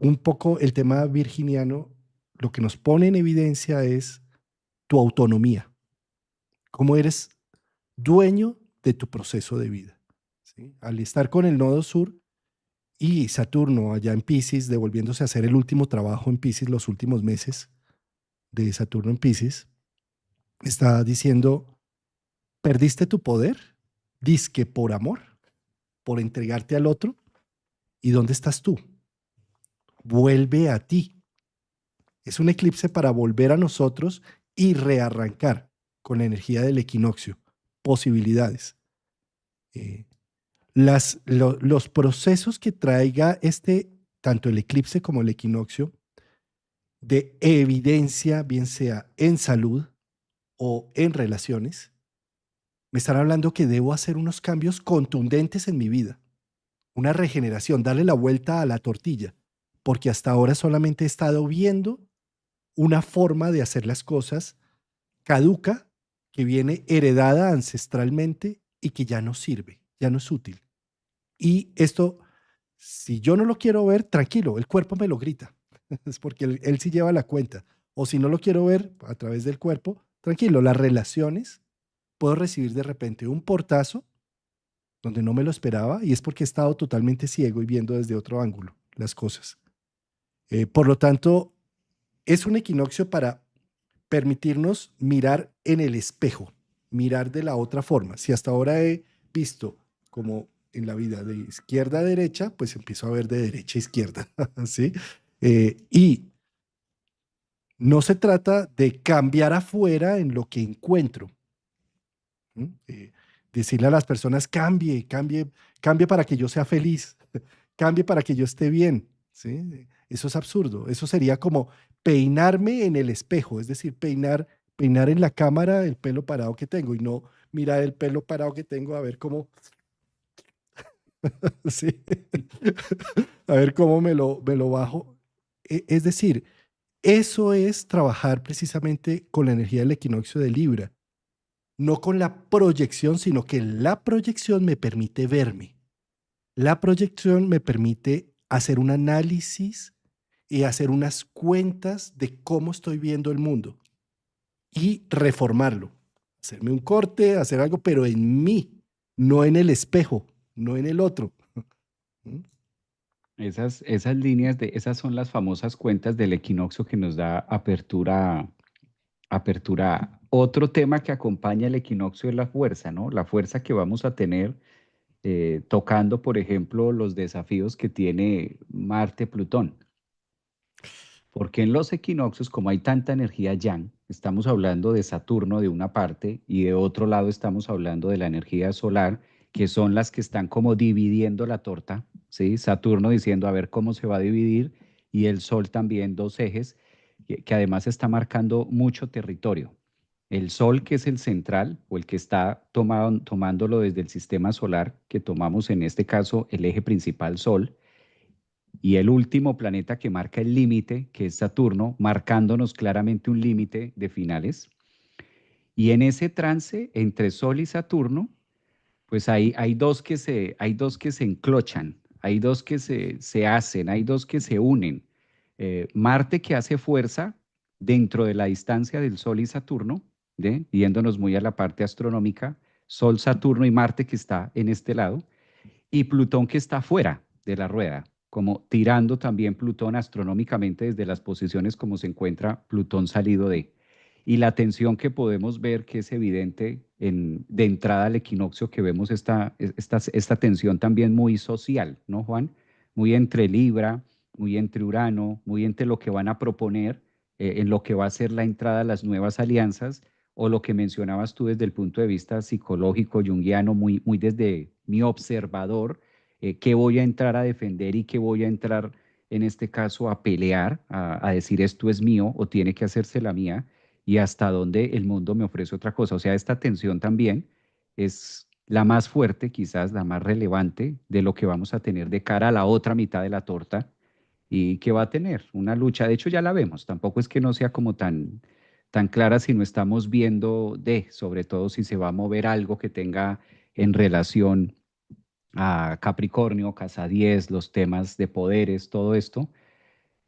Un poco el tema virginiano, lo que nos pone en evidencia es tu autonomía, cómo eres dueño de tu proceso de vida. ¿Sí? Al estar con el nodo sur y Saturno allá en Pisces, devolviéndose a hacer el último trabajo en Pisces, los últimos meses de Saturno en Pisces, está diciendo, perdiste tu poder, dizque por amor, por entregarte al otro, ¿y dónde estás tú? Vuelve a ti. Es un eclipse para volver a nosotros y rearrancar con la energía del equinoccio, posibilidades. Eh, los procesos que traiga tanto el eclipse como el equinoccio, de evidencia, bien sea en salud o en relaciones, me están hablando que debo hacer unos cambios contundentes en mi vida, una regeneración, darle la vuelta a la tortilla, porque hasta ahora solamente he estado viendo una forma de hacer las cosas caduca, que viene heredada ancestralmente y que ya no sirve, ya no es útil. Y esto, si yo no lo quiero ver, tranquilo, el cuerpo me lo grita. Es porque él sí lleva la cuenta. O si no lo quiero ver a través del cuerpo, tranquilo, las relaciones, puedo recibir de repente un portazo donde no me lo esperaba y es porque he estado totalmente ciego y viendo desde otro ángulo las cosas. Por lo tanto, es un equinoccio para permitirnos mirar en el espejo, mirar de la otra forma. Si hasta ahora he visto como en la vida de izquierda a derecha, pues empiezo a ver de derecha a izquierda, ¿sí? Y no se trata de cambiar afuera en lo que encuentro. Decirle a las personas, cambie, cambie, cambie para que yo sea feliz, cambie para que yo esté bien, ¿sí? Eso es absurdo. Eso sería como peinarme en el espejo, es decir, peinar en la cámara el pelo parado que tengo y no mirar el pelo parado que tengo a ver cómo, sí, a ver cómo me lo bajo. Es decir, eso es trabajar precisamente con la energía del equinoccio de Libra, no con la proyección, sino que la proyección me permite verme. La proyección me permite hacer un análisis y hacer unas cuentas de cómo estoy viendo el mundo y reformarlo. Hacerme un corte, hacer algo, pero en mí, no en el espejo, no en el otro. ¿Mm? Esas líneas esas son las famosas cuentas del equinoccio que nos da apertura. Otro tema que acompaña el equinoccio es la fuerza, ¿no? La fuerza que vamos a tener tocando, por ejemplo, los desafíos que tiene Marte-Plutón. Porque en los equinoccios, como hay tanta energía yang, estamos hablando de Saturno de una parte y de otro lado estamos hablando de la energía solar, que son las que están como dividiendo la torta, ¿sí? Saturno diciendo a ver cómo se va a dividir y el Sol también dos ejes, que además está marcando mucho territorio. El Sol, que es el central o el que está tomándolo desde el sistema solar, que tomamos en este caso el eje principal Sol, y el último planeta que marca el límite, que es Saturno, marcándonos claramente un límite de finales. Y en ese trance entre Sol y Saturno, pues hay dos que se enclochan, hay dos que se hacen, hay dos que se unen. Marte que hace fuerza dentro de la distancia del Sol y Saturno, yéndonos muy a la parte astronómica, Sol, Saturno y Marte que está en este lado, y Plutón que está fuera de la rueda, como tirando también Plutón astronómicamente desde las posiciones como se encuentra Plutón salido de. Y la tensión que podemos ver, que es evidente de entrada al equinoccio, que vemos esta tensión también muy social, ¿no, Juan? Muy entre Libra, muy entre Urano, muy entre lo que van a proponer, en lo que va a ser la entrada a las nuevas alianzas, o lo que mencionabas tú desde el punto de vista psicológico, junguiano, muy desde mi observador, qué voy a entrar a defender y qué voy a entrar, en este caso, a pelear, a decir esto es mío o tiene que hacerse la mía, y hasta dónde el mundo me ofrece otra cosa. O sea, esta tensión también es la más fuerte, quizás la más relevante de lo que vamos a tener de cara a la otra mitad de la torta y que va a tener una lucha. De hecho, ya la vemos. Tampoco es que no sea como tan clara si no estamos viendo sobre todo si se va a mover algo que tenga en relación a Capricornio, Casa 10, los temas de poderes, todo esto,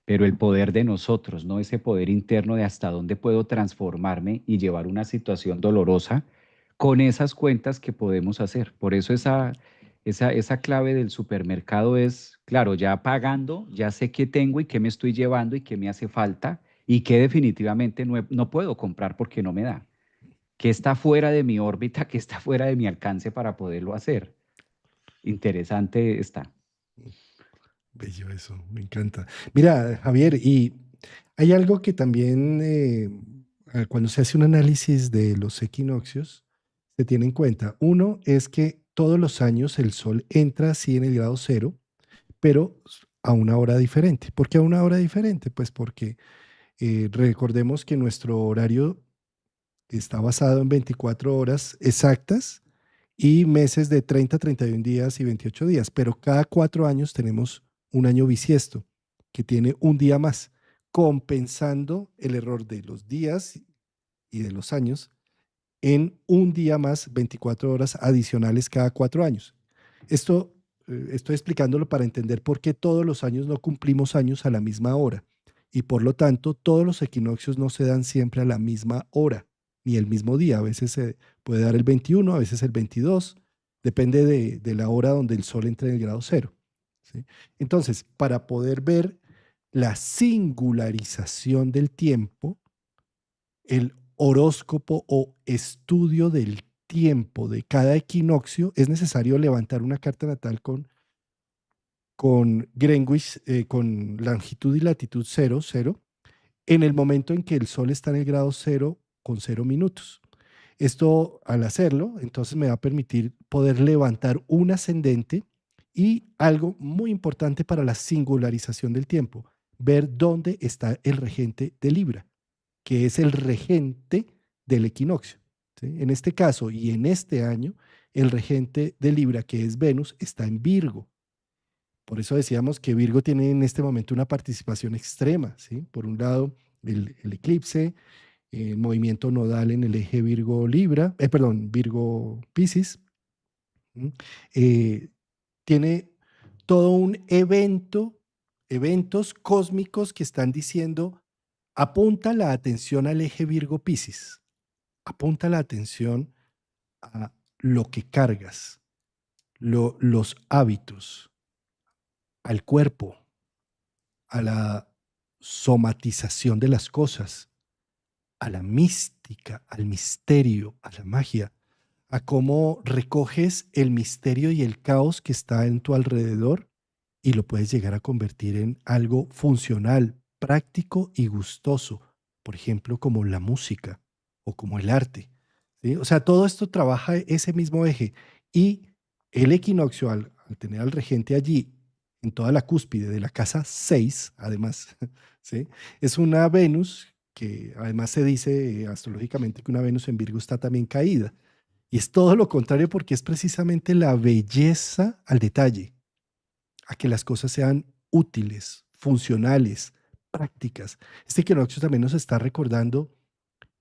pero el poder de nosotros, ¿no? Ese poder interno de hasta dónde puedo transformarme y llevar una situación dolorosa con esas cuentas que podemos hacer. Por eso esa clave del supermercado es, claro, ya pagando, ya sé qué tengo y qué me estoy llevando y qué me hace falta y qué definitivamente no puedo comprar porque no me da. ¿Qué está fuera de mi órbita, qué está fuera de mi alcance para poderlo hacer? Interesante está. Bello eso, me encanta. Mira, Javier, y hay algo que también cuando se hace un análisis de los equinoccios, se tiene en cuenta. Uno es que todos los años el Sol entra así en el grado cero, pero a una hora diferente. ¿Por qué a una hora diferente? Pues porque recordemos que nuestro horario está basado en 24 horas exactas y meses de 30, 31 días y 28 días, pero cada 4 años tenemos un año bisiesto. que tiene un día más, compensando el error de los días y de los años en un día más, 24 horas adicionales cada 4 años. Esto estoy explicándolo para entender por qué todos los años no cumplimos años a la misma hora y por lo tanto todos los equinoccios no se dan siempre a la misma hora ni el mismo día. A veces se puede dar el 21, a veces el 22, depende de la hora donde el sol entre en el grado cero. ¿Sí? Entonces, para poder ver la singularización del tiempo, el horóscopo o estudio del tiempo de cada equinoccio, es necesario levantar una carta natal con Greenwich, con longitud y latitud 0, 0, en el momento en que el sol está en el grado 0 con 0 minutos. Esto, al hacerlo, entonces me va a permitir poder levantar un ascendente y algo muy importante para la singularización del tiempo, ver dónde está el regente de Libra, que es el regente del equinoccio. ¿Sí? En este caso y en este año, el regente de Libra, que es Venus, está en Virgo. Por eso decíamos que Virgo tiene en este momento una participación extrema. ¿Sí? Por un lado, el eclipse, el movimiento nodal en el eje Virgo-Libra, perdón, Virgo-Piscis. eh, tiene todo un eventos cósmicos que están diciendo, apunta la atención al eje Virgo-Piscis, apunta la atención a lo que cargas, los hábitos, al cuerpo, a la somatización de las cosas, a la mística, al misterio, a la magia, a cómo recoges el misterio y el caos que está en tu alrededor y lo puedes llegar a convertir en algo funcional, práctico y gustoso, por ejemplo, como la música o como el arte. ¿Sí? O sea, todo esto trabaja ese mismo eje y el equinoccio, al tener al regente allí en toda la cúspide de la casa 6, además, ¿sí? Es una Venus que además se dice astrológicamente que una Venus en Virgo está también caída. Y es todo lo contrario porque es precisamente la belleza al detalle, a que las cosas sean útiles, funcionales, prácticas. Este equinoccio también nos está recordando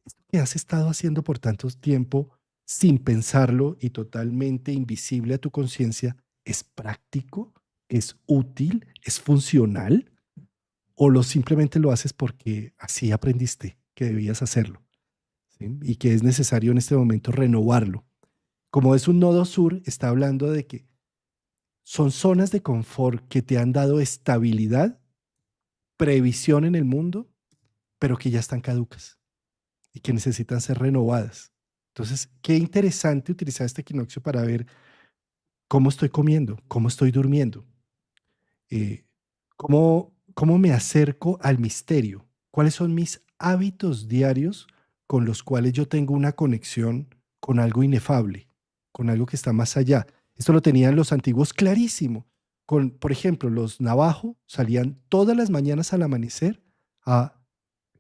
esto que has estado haciendo por tanto tiempo sin pensarlo y totalmente invisible a tu conciencia. ¿Es práctico? ¿Es útil? ¿Es funcional? ¿O lo simplemente lo haces porque así aprendiste que debías hacerlo? ¿Sí? Y que es necesario en este momento renovarlo. Como es un nodo sur, está hablando de que son zonas de confort que te han dado estabilidad, previsión en el mundo, pero que ya están caducas y que necesitan ser renovadas. Entonces, qué interesante utilizar este equinoccio para ver cómo estoy comiendo, cómo estoy durmiendo, eh, cómo me acerco al misterio, cuáles son mis hábitos diarios con los cuales yo tengo una conexión con algo inefable, con algo que está más allá. Esto lo tenían los antiguos clarísimo. Con, por ejemplo, los navajo salían todas las mañanas al amanecer a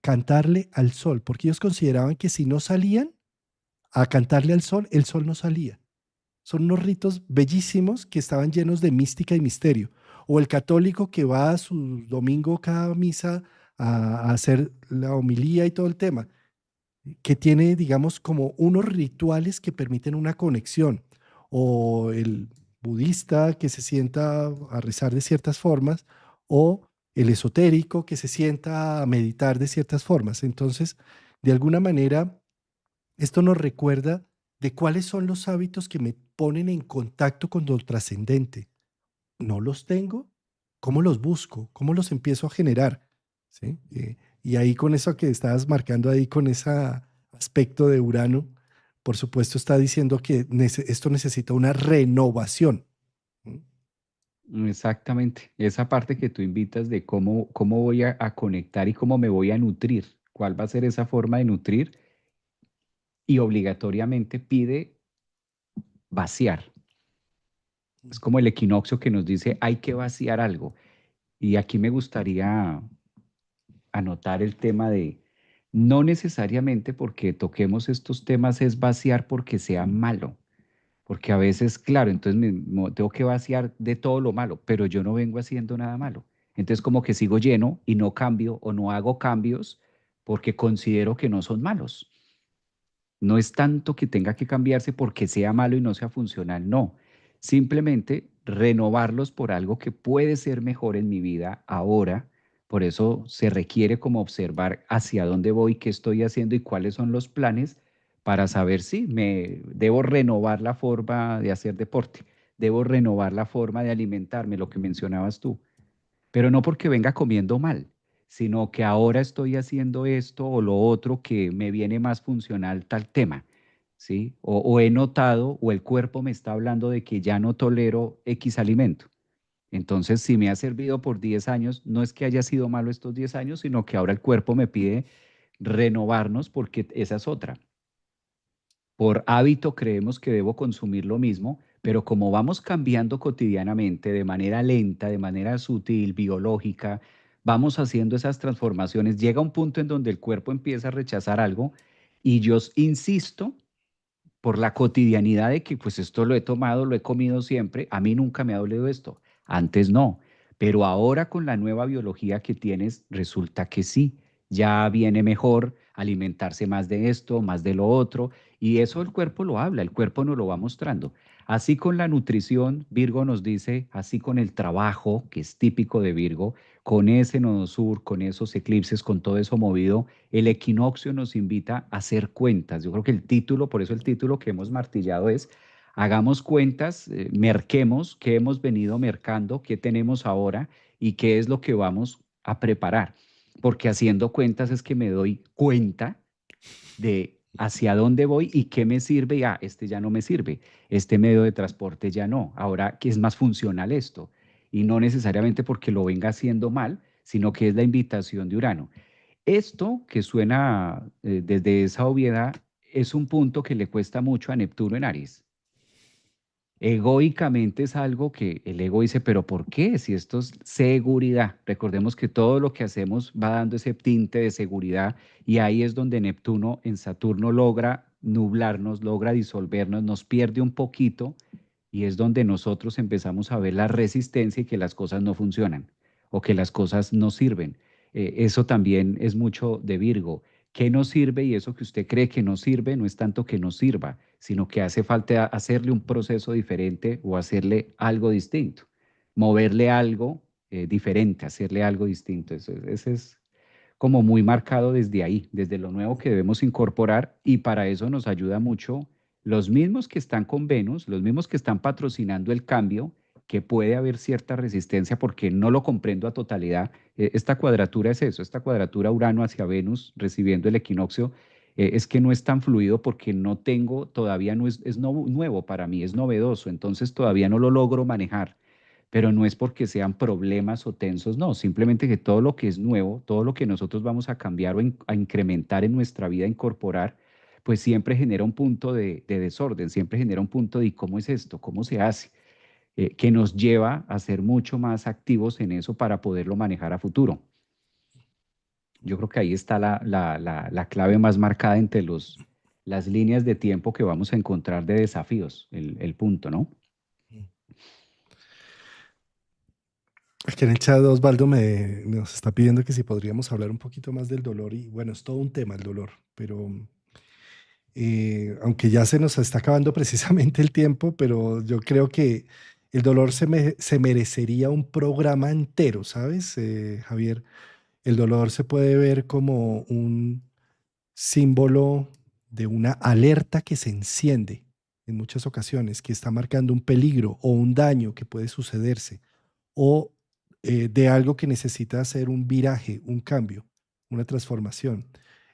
cantarle al sol, porque ellos consideraban que si no salían a cantarle al sol, el sol no salía. Son unos ritos bellísimos que estaban llenos de mística y misterio. O el católico que va a su domingo cada misa a hacer la homilía y todo el tema, que tiene, digamos, como unos rituales que permiten una conexión. O el budista que se sienta a rezar de ciertas formas, o el esotérico que se sienta a meditar de ciertas formas. Entonces, de alguna manera, esto nos recuerda de cuáles son los hábitos que me ponen en contacto con lo trascendente. ¿No los tengo? ¿Cómo los busco? ¿Cómo los empiezo a generar? ¿Sí? Y ahí con eso que estabas marcando ahí, con ese aspecto de Urano, por supuesto está diciendo que esto necesita una renovación. ¿Mm? Exactamente, esa parte que tú invitas de cómo voy a conectar y cómo me voy a nutrir, cuál va a ser esa forma de nutrir y obligatoriamente pide vaciar. Es como el equinoccio que nos dice hay que vaciar algo. Y aquí me gustaría anotar el tema de no necesariamente porque toquemos estos temas es vaciar porque sea malo, porque a veces, claro, entonces tengo que vaciar de todo lo malo, pero yo no vengo haciendo nada malo. Entonces como que sigo lleno y no cambio o no hago cambios porque considero que no son malos. No es tanto que tenga que cambiarse porque sea malo y no sea funcional, no. Simplemente renovarlos por algo que puede ser mejor en mi vida ahora. Por eso se requiere como observar hacia dónde voy, qué estoy haciendo y cuáles son los planes para saber si me debo renovar la forma de hacer deporte, debo renovar la forma de alimentarme, lo que mencionabas tú, pero no porque venga comiendo mal, sino que ahora estoy haciendo esto o lo otro que me viene más funcional tal tema, ¿sí? O he notado o el cuerpo me está hablando de que ya no tolero X alimento. Entonces, si me ha servido por 10 años, no es que haya sido malo estos 10 años, sino que ahora el cuerpo me pide renovarnos porque esa es otra. Por hábito creemos que debo consumir lo mismo, pero como vamos cambiando cotidianamente de manera lenta, de manera sutil, biológica, vamos haciendo esas transformaciones, llega un punto en donde el cuerpo empieza a rechazar algo y yo insisto por la cotidianidad de que pues esto lo he tomado, lo he comido siempre, a mí nunca me ha dolido esto, antes no, pero ahora con la nueva biología que tienes resulta que sí, ya viene mejor alimentarse más de esto, más de lo otro, y eso el cuerpo lo habla, el cuerpo nos lo va mostrando. Así con la nutrición, Virgo nos dice, así con el trabajo, que es típico de Virgo, con ese nodo sur, con esos eclipses, con todo eso movido, el equinoccio nos invita a hacer cuentas. Yo creo que el título, por eso el título que hemos martillado es, hagamos cuentas, merquemos qué hemos venido mercando, qué tenemos ahora y qué es lo que vamos a preparar. Porque haciendo cuentas es que me doy cuenta de hacia dónde voy y qué me sirve. Y, este ya no me sirve, este medio de transporte ya no. Ahora, ¿qué es más funcional esto? Y no necesariamente porque lo venga haciendo mal, sino que es la invitación de Urano. Esto que suena desde esa obviedad es un punto que le cuesta mucho a Neptuno en Aries. Egoicamente es algo que el ego dice, pero ¿por qué? Si esto es seguridad. Recordemos que todo lo que hacemos va dando ese tinte de seguridad y ahí es donde Neptuno en Saturno logra nublarnos, logra disolvernos, nos pierde un poquito y es donde nosotros empezamos a ver la resistencia y que las cosas no funcionan o que las cosas no sirven. Eso también es mucho de Virgo. ¿Qué nos sirve? Y eso que usted cree que no sirve no es tanto que no sirva, sino que hace falta hacerle un proceso diferente o hacerle algo distinto, moverle algo diferente, hacerle algo distinto. Eso es como muy marcado desde ahí, desde lo nuevo que debemos incorporar y para eso nos ayuda mucho los mismos que están con Venus, los mismos que están patrocinando el cambio, que puede haber cierta resistencia porque no lo comprendo a totalidad. Esta cuadratura es eso, esta cuadratura Urano hacia Venus recibiendo el equinoccio, es que no es tan fluido porque no tengo, todavía no es, nuevo para mí, es novedoso, entonces todavía no lo logro manejar, pero no es porque sean problemas o tensos, no, simplemente que todo lo que es nuevo, todo lo que nosotros vamos a cambiar o a incrementar en nuestra vida, incorporar, pues siempre genera un punto de desorden, siempre genera un punto de cómo es esto, cómo se hace, que nos lleva a ser mucho más activos en eso para poderlo manejar a futuro. Yo creo que ahí está la clave más marcada entre las líneas de tiempo que vamos a encontrar de desafíos, el punto, ¿no? Aquí en el chat Osvaldo nos está pidiendo que si podríamos hablar un poquito más del dolor y bueno, es todo un tema el dolor, pero aunque ya se nos está acabando precisamente el tiempo, pero yo creo que el dolor se merecería un programa entero, ¿sabes, Javier? El dolor se puede ver como un símbolo de una alerta que se enciende en muchas ocasiones, que está marcando un peligro o un daño que puede sucederse, o de algo que necesita hacer un viraje, un cambio, una transformación.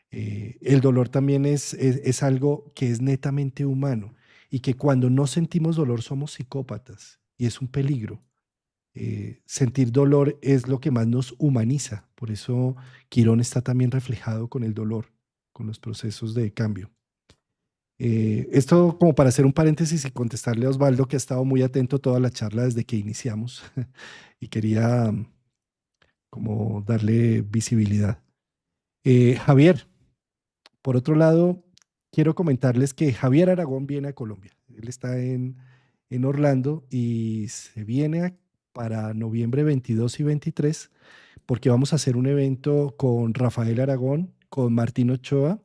El dolor también es algo que es netamente humano y que cuando no sentimos dolor somos psicópatas y es un peligro. Sentir dolor es lo que más nos humaniza. Por eso Quirón está también reflejado con el dolor, con los procesos de cambio. Esto como para hacer un paréntesis y contestarle a Osvaldo, que ha estado muy atento toda la charla desde que iniciamos y quería como darle visibilidad. Javier, por otro lado, quiero comentarles que Javier Aragón viene a Colombia. Él está en Orlando y se viene para noviembre 22 y 23, porque vamos a hacer un evento con Rafael Aragón, con Martín Ochoa,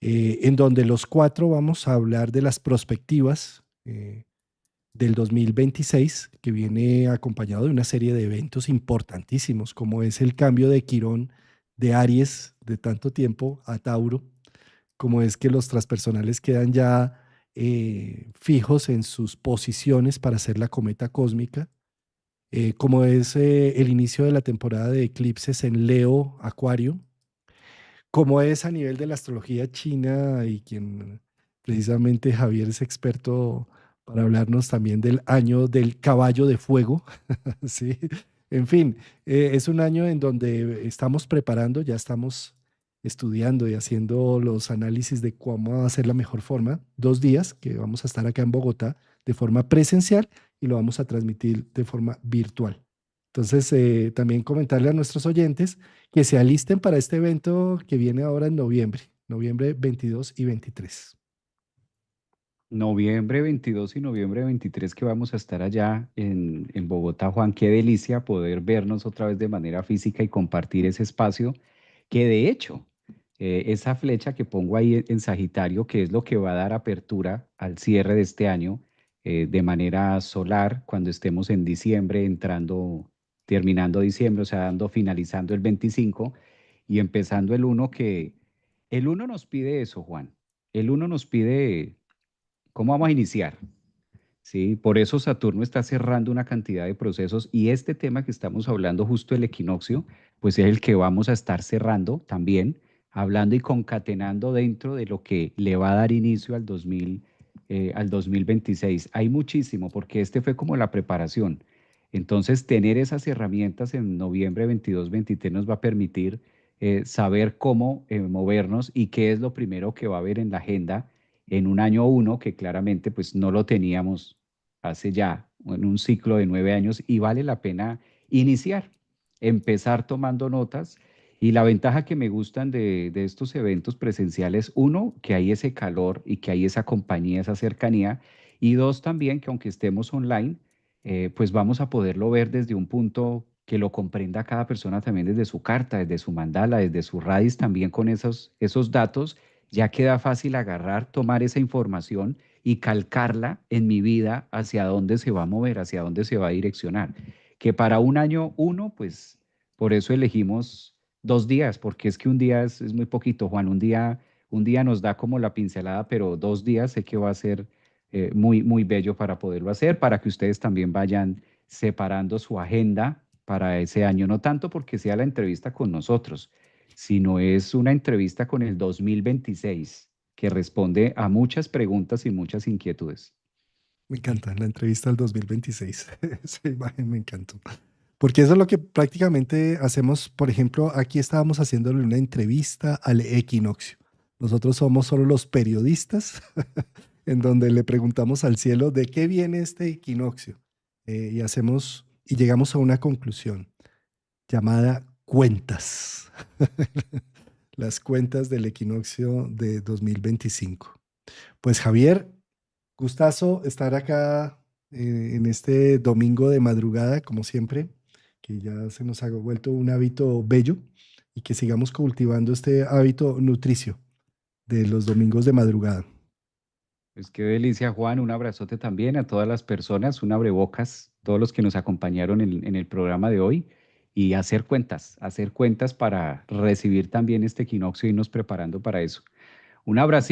en donde los cuatro vamos a hablar de las perspectivas del 2026, que viene acompañado de una serie de eventos importantísimos, como es el cambio de Quirón de Aries de tanto tiempo a Tauro, como es que los transpersonales quedan ya fijos en sus posiciones para hacer la cometa cósmica, como es el inicio de la temporada de eclipses en Leo, Acuario, como es a nivel de la astrología china y quien precisamente Javier es experto para hablarnos también del año del caballo de fuego, ¿sí? En fin, es un año en donde estamos preparando, ya estamos estudiando y haciendo los análisis de cómo va a ser la mejor forma. 2 días que vamos a estar acá en Bogotá de forma presencial y lo vamos a transmitir de forma virtual. Entonces, también comentarle a nuestros oyentes que se alisten para este evento que viene ahora en noviembre, noviembre 22 y 23. Noviembre 22 y noviembre 23 que vamos a estar allá en Bogotá, Juan. Qué delicia poder vernos otra vez de manera física y compartir ese espacio, que de hecho, esa flecha que pongo ahí en Sagitario, que es lo que va a dar apertura al cierre de este año, de manera solar, cuando estemos en diciembre, terminando diciembre, o sea, finalizando el 25 y empezando el uno, que el uno nos pide eso, Juan. El uno nos pide. ¿Cómo vamos a iniciar? Sí, por eso Saturno está cerrando una cantidad de procesos y este tema que estamos hablando, justo el equinoccio, pues es el que vamos a estar cerrando también, hablando y concatenando dentro de lo que le va a dar inicio al 2026. Hay muchísimo, porque este fue como la preparación. Entonces, tener esas herramientas en noviembre 22-23 nos va a permitir saber cómo movernos y qué es lo primero que va a haber en la agenda en un año uno, que claramente pues no lo teníamos hace ya en un ciclo de 9 años, y vale la pena iniciar, empezar tomando notas. Y la ventaja que me gustan de estos eventos presenciales, uno, que hay ese calor y que hay esa compañía, esa cercanía, y dos, también que aunque estemos online, pues vamos a poderlo ver desde un punto que lo comprenda cada persona también desde su carta, desde su mandala, desde su radis, también con esos datos. Ya queda fácil agarrar, tomar esa información y calcarla en mi vida hacia dónde se va a mover, hacia dónde se va a direccionar. Que para un año uno, pues por eso elegimos 2 días, porque es que un día es muy poquito, Juan. Un día nos da como la pincelada, pero 2 días sé que va a ser muy, muy bello para poderlo hacer, para que ustedes también vayan separando su agenda para ese año, no tanto porque sea la entrevista con nosotros, sino es una entrevista con el 2026 que responde a muchas preguntas y muchas inquietudes. Me encanta la entrevista del 2026. Esa imagen me encantó. Porque eso es lo que prácticamente hacemos. Por ejemplo, aquí estábamos haciéndole una entrevista al equinoccio. Nosotros somos solo los periodistas en donde le preguntamos al cielo de qué viene este equinoccio. Y llegamos a una conclusión llamada cuentas. Las cuentas del equinoccio de 2025. Pues Javier, gustazo estar acá en este domingo de madrugada, como siempre, que ya se nos ha vuelto un hábito bello y que sigamos cultivando este hábito nutricio de los domingos de madrugada. Pues qué delicia, Juan. Un abrazote también a todas las personas, un abrebocas, todos los que nos acompañaron en el programa de hoy, y hacer cuentas para recibir también este equinoccio y irnos preparando para eso. Un abrazo.